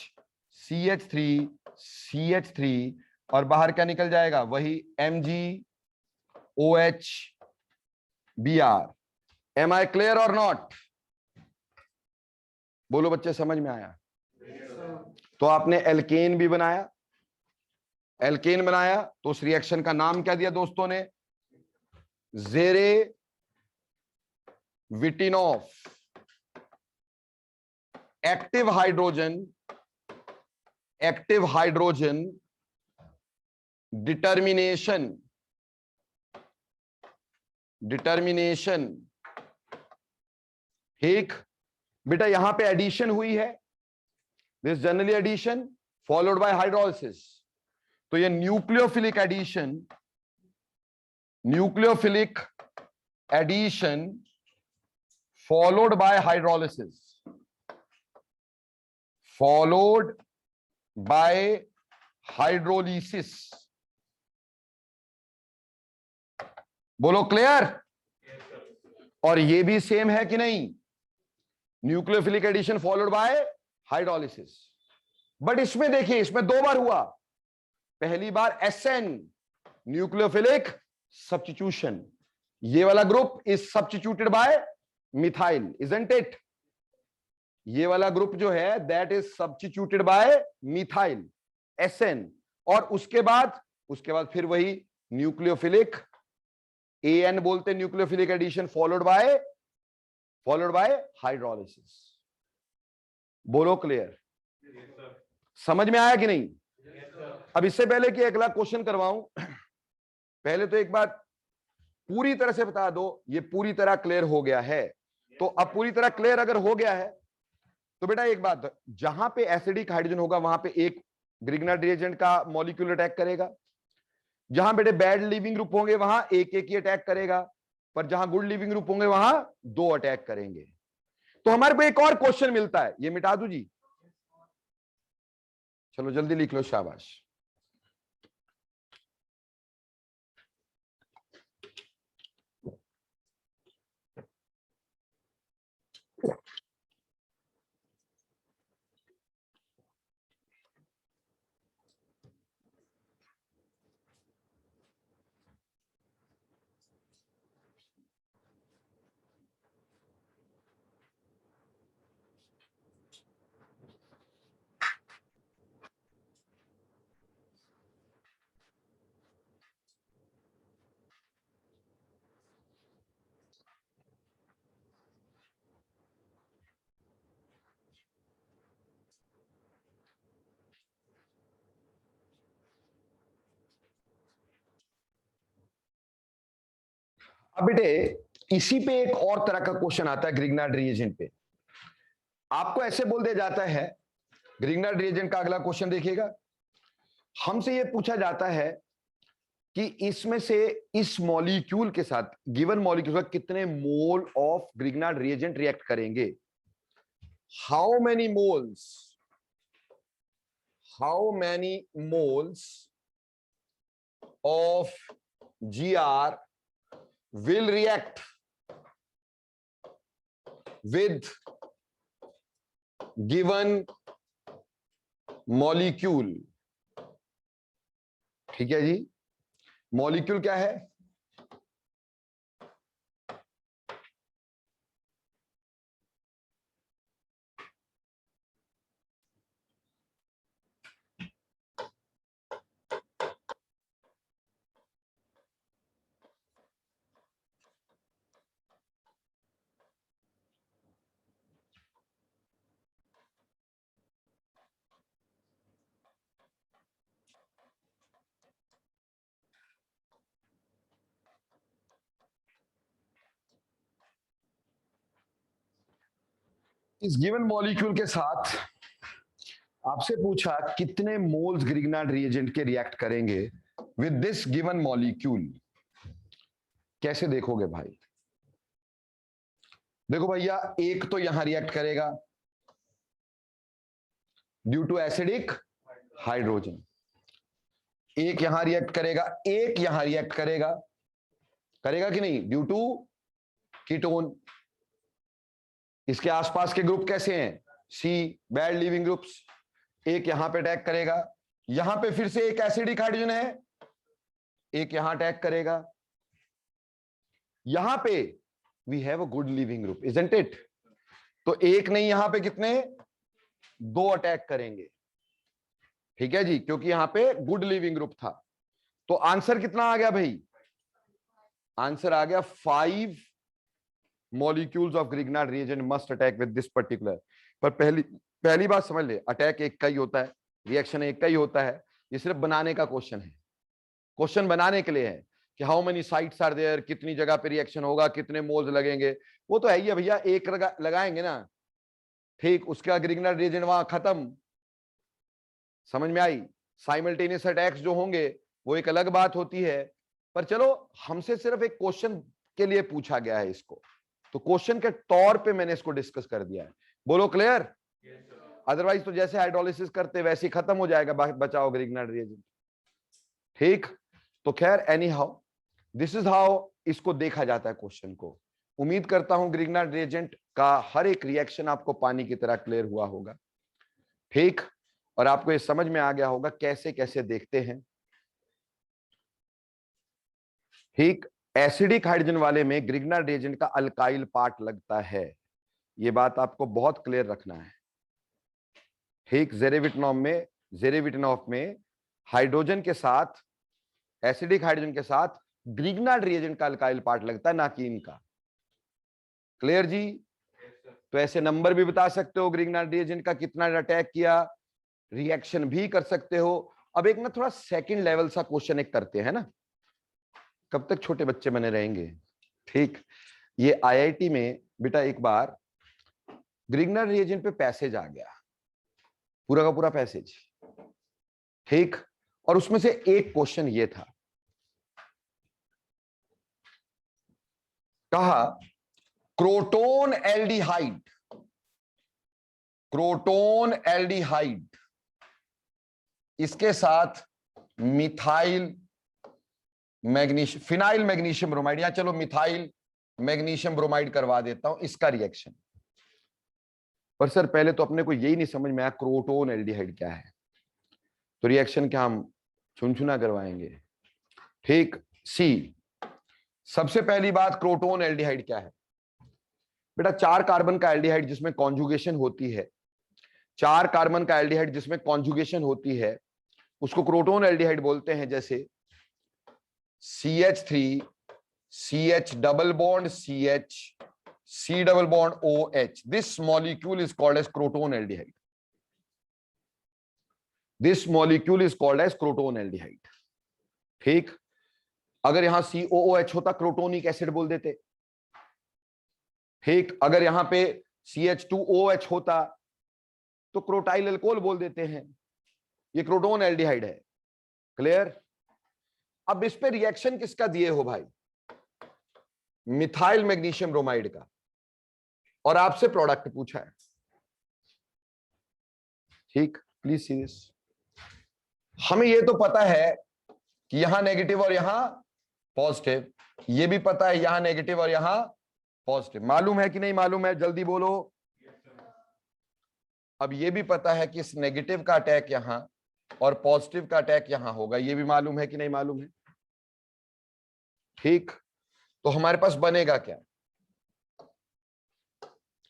CH3 CH3 और बाहर क्या निकल जाएगा? वही MgOH Br। Am I clear और नॉट? बोलो बच्चे, समझ में आया? तो आपने एल्केन भी बनाया, एल्केन बनाया तो उस रिएक्शन का नाम क्या दिया दोस्तों ने? जेरे विटिनॉफ। एक्टिव हाइड्रोजन डिटर्मिनेशन, ठीक। बेटा यहां पे एडिशन हुई है, this generally addition followed by hydrolysis, तो ये nucleophilic addition followed by hydrolysis, followed by hydrolysis. बोलो क्लियर? और ये भी सेम है कि नहीं? Nucleophilic addition followed by hydrolysis. But इसमें देखिए, इसमें 2 बार हुआ। पहली बार SN न्यूक्लियोफिलिक सब्स्टिट्यूशन, ये वाला group is substituted by methyl, isn't it? ये वाला ग्रुप जो है that is substituted by methyl SN, और उसके बाद फिर वही न्यूक्लियोफिलिक AN बोलते हैं, nucleophilic addition followed by hydrolysis. बोलो क्लियर? समझ में आया कि नहीं? अब इससे पहले कि अगला क्वेश्चन करवाऊं, पहले तो एक बात पूरी तरह से बता दो, ये पूरी तरह क्लियर हो गया है? तो अब पूरी तरह क्लियर अगर हो गया है तो बेटा एक बात, जहां पे एसिडिक हाइड्रोजन होगा वहां पे एक ग्रिग्नार्ड रिएजेंट का मॉलिक्यूल अटैक करेगा, जहां बेटे बैड लिविंग ग्रुप होंगे वहां एक एक ही अटैक करेगा, पर जहां गुड लिविंग ग्रुप होंगे वहां दो अटैक करेंगे। तो हमारे को एक और क्वेश्चन मिलता है, ये मिटा दूं जी? चलो जल्दी लिख लो, शाबाश। अब बेटे इसी पे एक और तरह का क्वेश्चन आता है ग्रिग्नार्ड रिएजेंट पे। आपको ऐसे बोल दिया जाता है, ग्रिग्नार्ड रिएजेंट का अगला क्वेश्चन देखिएगा, हमसे ये पूछा जाता है कि इसमें से इस मॉलिक्यूल के साथ, गिवन मॉलिक्यूल का कितने mole of Grignard reagent react करेंगे? How many moles of GR will react with given molecule? ठीक है जी, मॉलिक्यूल क्या है? इस गिवन मॉलिक्यूल के साथ आपसे पूछा कितने मोल्स ग्रिग्नार्ड रिएजेंट के रिएक्ट करेंगे विद दिस गिवन मॉलिक्यूल। कैसे देखोगे भाई? देखो भैया, एक तो यहां रिएक्ट करेगा ड्यू टू एसिडिक हाइड्रोजन, एक यहां रिएक्ट करेगा, एक यहां रिएक्ट करेगा, करेगा कि नहीं, ड्यू टू कीटोन। इसके आसपास के ग्रुप कैसे हैं? सी, बैड लिविंग ग्रुप्स। एक यहां पे अटैक करेगा, यहां पे फिर से एक एसिडिक हाइड्रोजन है, एक यहां अटैक करेगा, यहां पे we have a good leaving group, isn't it? तो एक नहीं, यहां पे कितने, दो अटैक करेंगे। ठीक है जी, क्योंकि यहां पे गुड लिविंग ग्रुप था। तो आंसर कितना आ गया भाई? आंसर आ गया 5 molecules of Grignard reagent must attack with this particular। पर पहली बात समझ ले, अटैक एक का ही होता है, रिएक्शन एक का ही होता है, ये सिर्फ बनाने का क्वेश्चन है। क्वेश्चन बनाने के लिए है कि how many sites are there, कितनी जगह पे रिएक्शन होगा, कितने मोल्स लगेंगे, वो तो है ही है भैया, एक लगाएंगे ना, ठीक, उसका ग्रिग्नार्ड रिएजेंट वहां खत्म। समझ में आई? साइमल्टेनियस अटैक्स जो होंगे वो एक अलग बात होती है, पर चलो हमसे सिर्फ एक क्वेश्चन के लिए पूछा गया है इसको, तो क्वेश्चन के तौर पे मैंने इसको डिस्कस कर दिया है। बोलो क्लियर? अदरवाइज तो जैसे हाइड्रोलिसिस करते वैसे ही खत्म हो जाएगा, बचाओ ग्रिग्नार्ड रिएजेंट। ठीक, तो खैर any how this is how इसको देखा जाता है क्वेश्चन को। उम्मीद करता हूं ग्रिग्नार्ड रिएजेंट का हर एक रिएक्शन आपको पानी की तरह क्लियर हुआ होगा। ठीक, और आपको ये समझ में आ गया होगा कैसे कैसे देखते हैं। ठीक, एसिडिक हाइड्रोजन वाले में ग्रिग्नार्ड रिएजेंट का अल्काइल पार्ट लगता है, ये बात आपको बहुत क्लियर रखना है। ठीक, जेरेविटनॉफ में हाइड्रोजन के साथ, एसिडिक हाइड्रोजन के साथ ग्रिग्नार्ड रिएजेंट का अल्काइल पार्ट लगता है, ना कि इनका। क्लियर जी? तो ऐसे नंबर भी बता सकते हो, ग्रिग्नार्ड रिएजेंट का कितना अटैक किया, रिएक्शन भी कर सकते हो, अब एक ना थोड़ा सेकंड लेवल सा क्वेश्चन एक करते हैं ना, कब तक छोटे बच्चे बने रहेंगे। ठीक, ये आईआईटी में बेटा एक बार ग्रिग्नर रिएजेंट पे पैसेज आ गया, पूरा का पूरा पैसेज। ठीक, और उसमें से एक क्वेश्चन ये था, कहा क्रोटोन एल्डिहाइड, क्रोटोन एल्डिहाइड इसके साथ methyl magnesium, phenyl magnesium bromide, या चलो मिथाइल मैग्नीशियम ब्रोमाइड करवा देता हूं, इसका रिएक्शन। पर सर पहले तो अपने को यही नहीं समझ में आया क्रोटोन एल्डिहाइड क्या है, तो रिएक्शन क्या हम चुनचुना करवाएंगे। ठीक, सी, सबसे पहली बात क्रोटोन एल्डिहाइड क्या है बेटा, 4 कार्बन का एल्डिहाइड जिसमें कॉन्जुगेशन होती है, 4 कार्बन का एल्डिहाइड जिसमें कॉन्जुगेशन होती है उसको क्रोटोन एल्डिहाइड बोलते हैं। जैसे CH3 CH double bond CH C double bond OH, this molecule is called as crotonaldehyde, this molecule is called as crotonaldehyde. ठीक, अगर यहां COOH होता क्रोटोनिक एसिड बोल देते। ठीक, अगर यहां पे CH2OH होता तो क्रोटाइल अल्कोहल बोल देते हैं, ये क्रोटोन एल्डिहाइड है। क्लियर? अब इस पे रिएक्शन किसका दिए हो भाई, मिथाइल मैग्नीशियम ब्रोमाइड का, और आपसे प्रोडक्ट पूछा है। ठीक, प्लीज सी दिस। हमें ये तो पता है कि यहां नेगेटिव और यहां पॉजिटिव, ये भी पता है यहां नेगेटिव और यहां पॉजिटिव, मालूम है कि नहीं मालूम है, जल्दी बोलो। अब ये भी पता है कि इस नेगेटिव का अटैक यहां और पॉजिटिव का अटैक यहां होगा, ये भी मालूम है कि नहीं मालूम है। ठीक, तो हमारे पास बनेगा क्या,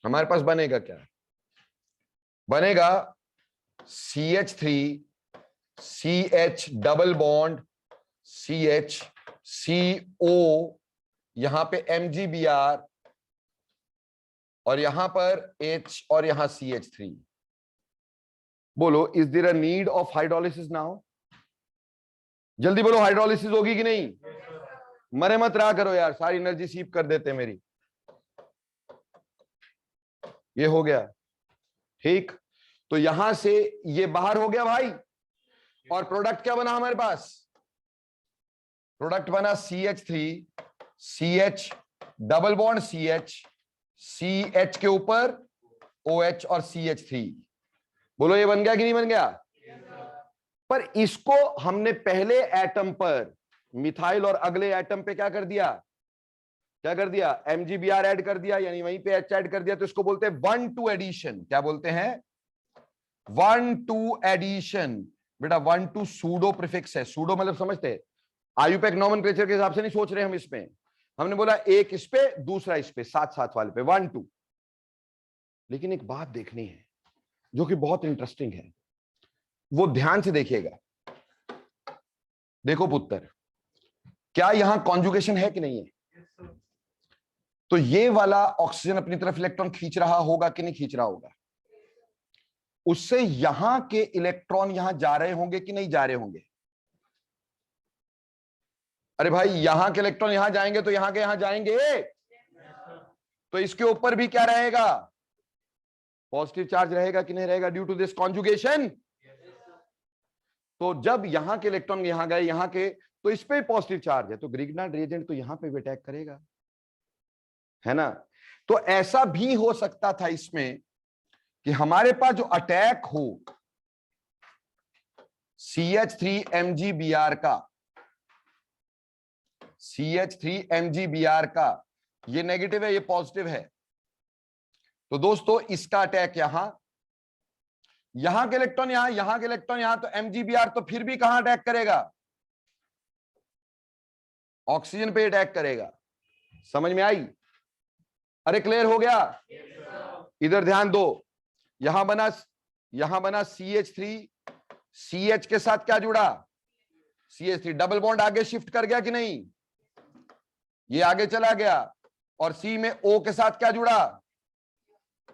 हमारे पास बनेगा क्या, बनेगा CH3 CH double bond CH CO, यहां पे MgBr और यहां पर H और यहां CH3। बोलो, is there a need of hydrolysis now? जल्दी बोलो, हाइड्रोलिसिस होगी कि नहीं? मरे मत रहा करो यार, सारी एनर्जी सीप कर देते मेरी। ये हो गया। ठीक, तो यहां से ये बाहर हो गया भाई, और प्रोडक्ट क्या बना हमारे पास, प्रोडक्ट बना CH3 CH double bond CH CH के ऊपर OH और CH3। बोलो ये बन गया कि नहीं बन गया? पर इसको हमने पहले एटम पर मिथाइल और अगले एटम पे क्या कर दिया, क्या कर दिया, MgBr ऐड कर दिया, यानी वहीं पे H ऐड कर दिया, तो इसको बोलते हैं 1-2 एडिशन। क्या बोलते हैं? 1-2 एडिशन। बेटा 1-2 सूडो प्रीफिक्स है, सूडो मतलब समझते हैं, आयुपेक नॉमेनक्लेचर के हिसाब से नहीं सोच रहे हम इसमें, हमने बोला एक इस पे दूसरा इस पे, साथ साथ वाले पे 1-2। लेकिन एक बात देखनी है जो कि बहुत इंटरेस्टिंग है, वो ध्यान से देखिएगा। देखो पुत्र, क्या यहां कॉन्जुगेशन है कि नहीं है? तो ये वाला ऑक्सीजन अपनी तरफ इलेक्ट्रॉन खींच रहा होगा कि नहीं खींच रहा होगा? उससे यहां के इलेक्ट्रॉन यहां जा रहे होंगे कि नहीं जा रहे होंगे? अरे भाई, यहां के इलेक्ट्रॉन यहां जाएंगे तो यहां के यहां जाएंगे, तो इसके ऊपर भी क्या रहेगा, पॉजिटिव चार्ज रहेगा कि नहीं रहेगा, ड्यू टू दिस कॉन्जुगेशन। तो जब यहां के इलेक्ट्रॉन यहां गए, यहां के, तो इस पे पॉजिटिव चार्ज है, तो ग्रिग्नार्ड रिएजेंट तो यहां पे भी अटैक करेगा, है ना? तो ऐसा भी हो सकता था इसमें कि हमारे पास जो अटैक हो CH3MgBr का, CH3MgBr का, ये नेगेटिव है ये पॉजिटिव है, तो दोस्तों इसका अटैक यहां के इलेक्ट्रॉन यहां के इलेक्ट्रॉन यहां, तो MgBr तो फिर भी कहां अटैक करेगा, ऑक्सीजन पे अटैक करेगा। समझ में आई? अरे क्लियर हो गया? इधर ध्यान दो, यहां बना CH3, CH के साथ क्या जुड़ा, CH3 डबल बॉन्ड आगे शिफ्ट कर गया कि नहीं, ये आगे चला गया, और C में O के साथ क्या जुड़ा,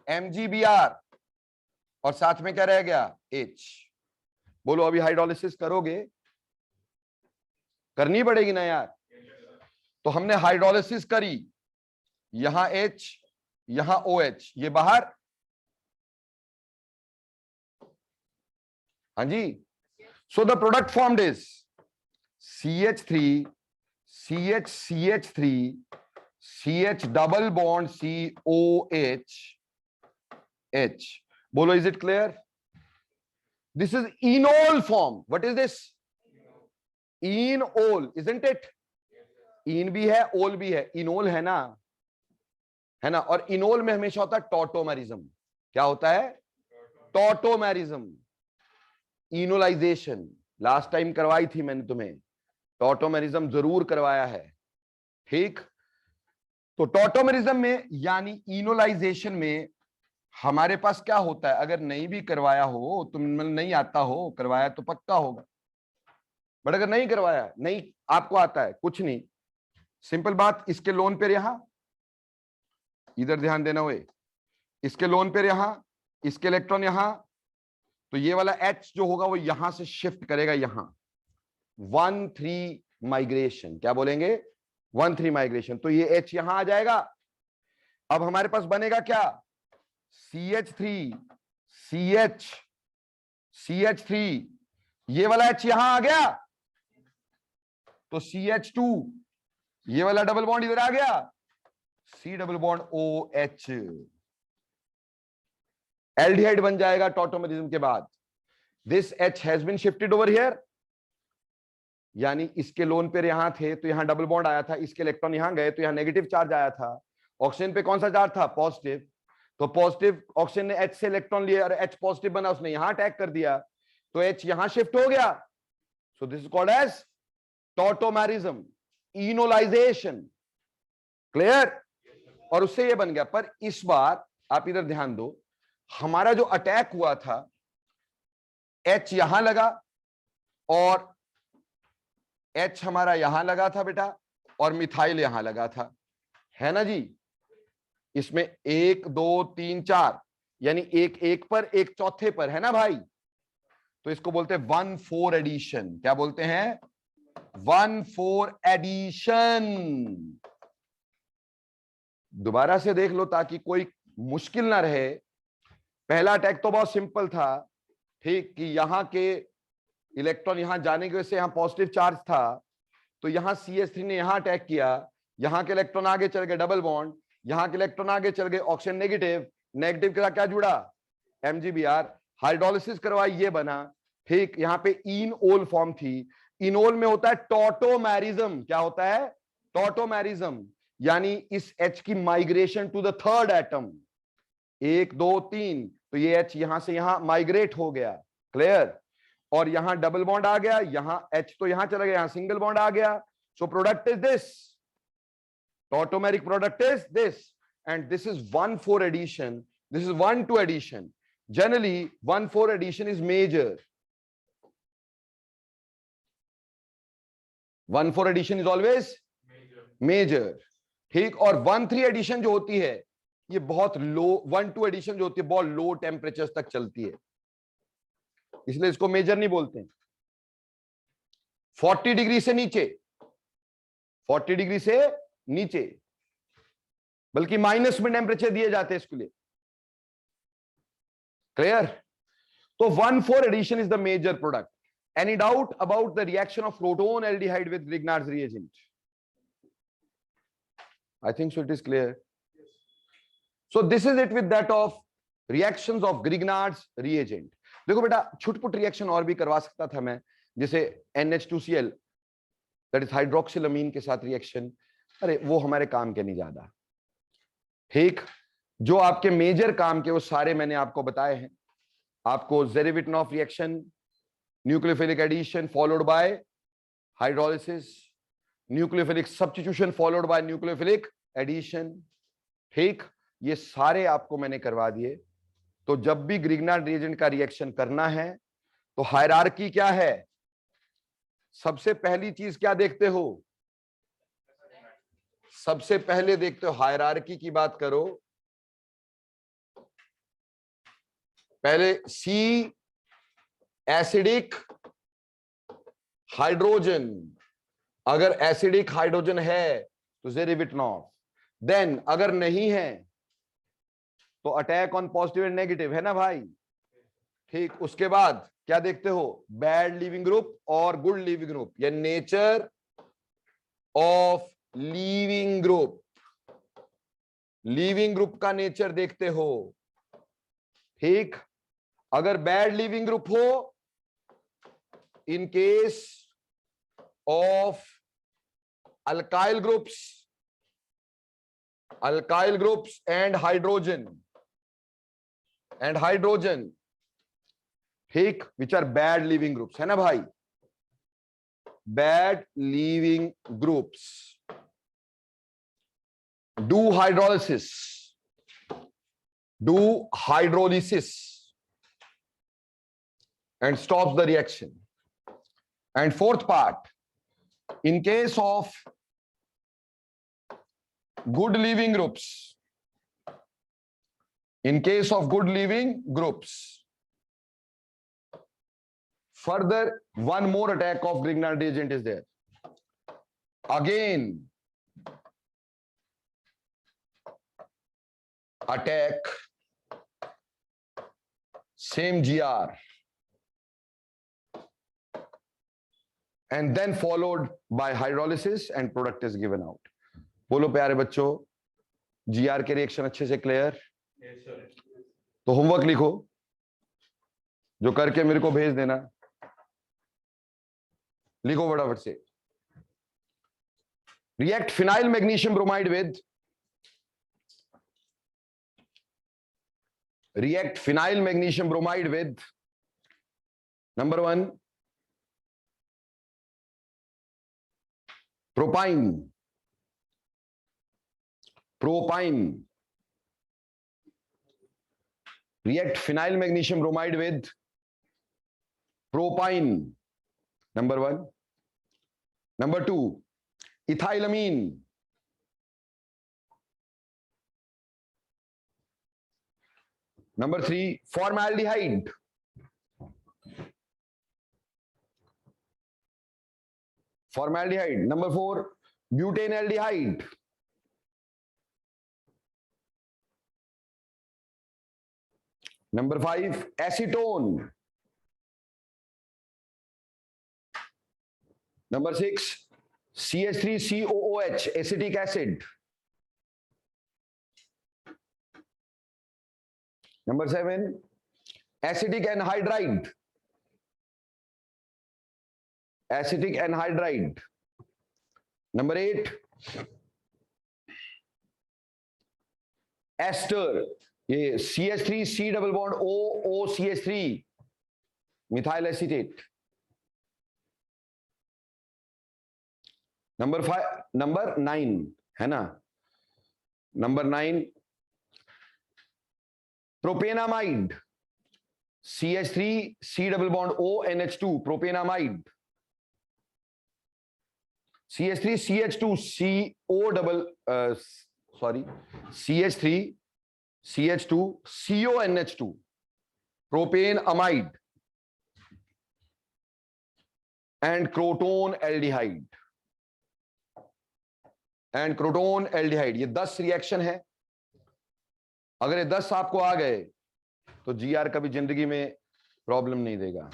MgBr, और साथ में क्या रह गया, H। बोलो अभी हाइड्रोलिसिस करोगे, करनी पड़ेगी ना यार। तो हमने हाइड्रोलिसिस करी, यहां H यहां OH, ये बाहर, हाँ जी। So the product formed is CH3 CH CH double bond COH H। बोलो is it clear? This is enol form. What is this? Enol, isn't it? En भी है, ओल भी है, इनोल है ना, है ना। और इनोल में हमेशा होता है टॉटोमेरिज्म। क्या होता है? Tautomerism, enolisation. लास्ट टाइम करवाई थी मैंने तुम्हें, टॉटोमेरिज्म जरूर करवाया है, ठीक। तो टॉटोमेरिज्म में यानी इनोलाइजेशन में हमारे पास क्या होता है, अगर नहीं भी करवाया हो, तुम नहीं आता हो, करवाया तो पक्का होगा, बट अगर नहीं करवाया, नहीं आपको आता है, कुछ नहीं, सिंपल बात, इसके लोन पेयर यहां, इधर ध्यान देना हुए, इसके लोन पेयर यहां, इसके इलेक्ट्रॉन यहां, तो ये वाला H जो होगा वो यहां से शिफ्ट करेगा यहां, 1,3 माइग्रेशन। क्या बोलेंगे? 1,3 माइग्रेशन। तो ये H यहां आ जाएगा। अब हमारे पास बनेगा क्या? CH3 CH3, ये वाला H यहां आ गया, तो CH2, ये वाला डबल बॉन्ड इधर आ गया, C double bond OH, aldehyde बन जाएगा टॉटोमेरिज्म के बाद। This H has been shifted over here, यानी इसके लोन पेयर यहां थे तो यहां डबल बॉन्ड आया था, इसके इलेक्ट्रॉन यहां गए तो यहां नेगेटिव चार्ज आया था। ऑक्सीजन पे कौन सा चार्ज था? पॉजिटिव। तो पॉजिटिव ऑक्सीजन ने H से इलेक्ट्रॉन लिया और H पॉजिटिव बना, उसने यहां अटैक कर दिया, तो H यहां शिफ्ट हो गया। So this is called as tautomerism, enolisation. Clear? और उससे ये बन गया। पर इस बार आप इधर ध्यान दो, हमारा जो अटैक हुआ था, H यहां लगा और H हमारा यहां लगा था बेटा, और मिथाइल यहां लगा था, है ना जी। इसमें 1 2 3 4, यानी एक एक पर, एक चौथे पर, है ना भाई। तो इसको बोलते हैं 1,4 एडिशन। क्या बोलते हैं? 1,4 एडिशन। दोबारा से देख लो ताकि कोई मुश्किल ना रहे। पहला अटैक तो बहुत सिंपल था, ठीक, कि यहां के इलेक्ट्रॉन यहां जाने की वजह से यहां पॉजिटिव चार्ज था, तो यहां CH3 ने यहां अटैक किया, यहां के इलेक्ट्रॉन आगे चल गए डबल बॉन्ड, यहां के इलेक्ट्रॉन आगे चल गए ऑक्सीजन नेगेटिव, नेगेटिव के साथ क्या जुड़ा? MgBr। हाइड्रोलिसिस करवाई, ये बना, ठीक। यहां पे इनओल फॉर्म थी। इनओल में होता है टॉटोमेरिज्म। क्या होता है? टॉटोमेरिज्म, यानी इस H की migration to the third atom, 1 2 3, तो ये H यहां से यहां माइग्रेट हो गया। क्लियर? और यहां डबल बॉन्ड आ गया, यहां H तो यहां चला गया, यहां सिंगल बॉन्ड आ गया। So product is this, tautomeric product is this, and this is 1,4 addition, this is 1,2 addition. Generally 1,4 addition is major, 1,4 addition is always major, ठीक। और 1,3 एडिशन जो होती है ये बहुत लो, 1,2 एडिशन जो होती है बहुत लो टेम्परेचर तक चलती है, इसलिए इसको मेजर नहीं बोलते। 40 डिग्री से नीचे, 40 डिग्री से नीचे, बल्कि माइनस में टेम्परेचर दिए जाते हैं इसके लिए। क्लियर? तो 1,4 addition is the major product. Any doubt about the reaction of proton aldehyde with Grignard's reagent? I think so it is clear. So this is it with that of reactions of Grignard's reagent. देखो बेटा, छुटपुट reaction और भी करवा सकता था मैं, जैसे NH2Cl दैट इज हाइड्रोक्सिलअमीन के साथ रिएक्शन, अरे वो हमारे काम के नहीं ज्यादा, ठीक। जो आपके मेजर काम के वो सारे मैंने आपको बताए हैं। आपको Zerewitinoff reaction, nucleophilic addition followed by hydrolysis, nucleophilic substitution followed by nucleophilic addition, ठीक, ये सारे आपको मैंने करवा दिए। तो जब भी ग्रिग्नार्ड रिएजेंट का रिएक्शन करना है तो हायरार्की क्या है? सबसे पहली चीज क्या देखते हो? सबसे पहले देखते हो हायरार्की की बात करो, पहले C एसिडिक हाइड्रोजन, अगर एसिडिक हाइड्रोजन है तो जेर रिटन ऑफ, देन अगर नहीं है तो attack on positive and negative, है ना भाई? ठीक, उसके बाद क्या देखते हो? बैड लीविंग ग्रुप और गुड लीविंग ग्रुप, या nature of leaving group, leaving group का नेचर देखते हो। ठीक, अगर बैड लीविंग ग्रुप हो, in case of alkyl groups and hydrogen ठीक, which are bad leaving groups, है ना भाई? Bad leaving groups do hydrolysis and stops the reaction. And fourth part, in case of good leaving groups, further one more attack of Grignard reagent is there. Again, attack, same GR, and then followed by hydrolysis and product is given out. बोलो प्यारे बच्चों, GR के reaction अच्छे से clear? तो homework लिखो, जो करके मेरे को भेज देना। लिखो फटाफट से। React phenyl magnesium bromide with, react phenyl magnesium bromide with number 1 propine, react phenyl magnesium bromide with propine, number 1. Number 2 ethylamine, number 3 formaldehyde, number 4 butanaldehyde, number 5 acetone, number 6 CH3COOH acetic acid, number 7 acetic anhydride, number 8 ester, ये CH3C double bond OCH3 methyl acetate, number 9 है ना, number 9 propanamide, CH3C double bond ONH2 propanamide, CH3CH2CO double CH3CH2CONH2 propanamide and croton aldehyde, ये 10 reaction है। अगर ये 10 आपको आ गए तो जीआर कभी जिंदगी में प्रॉब्लम नहीं देगा।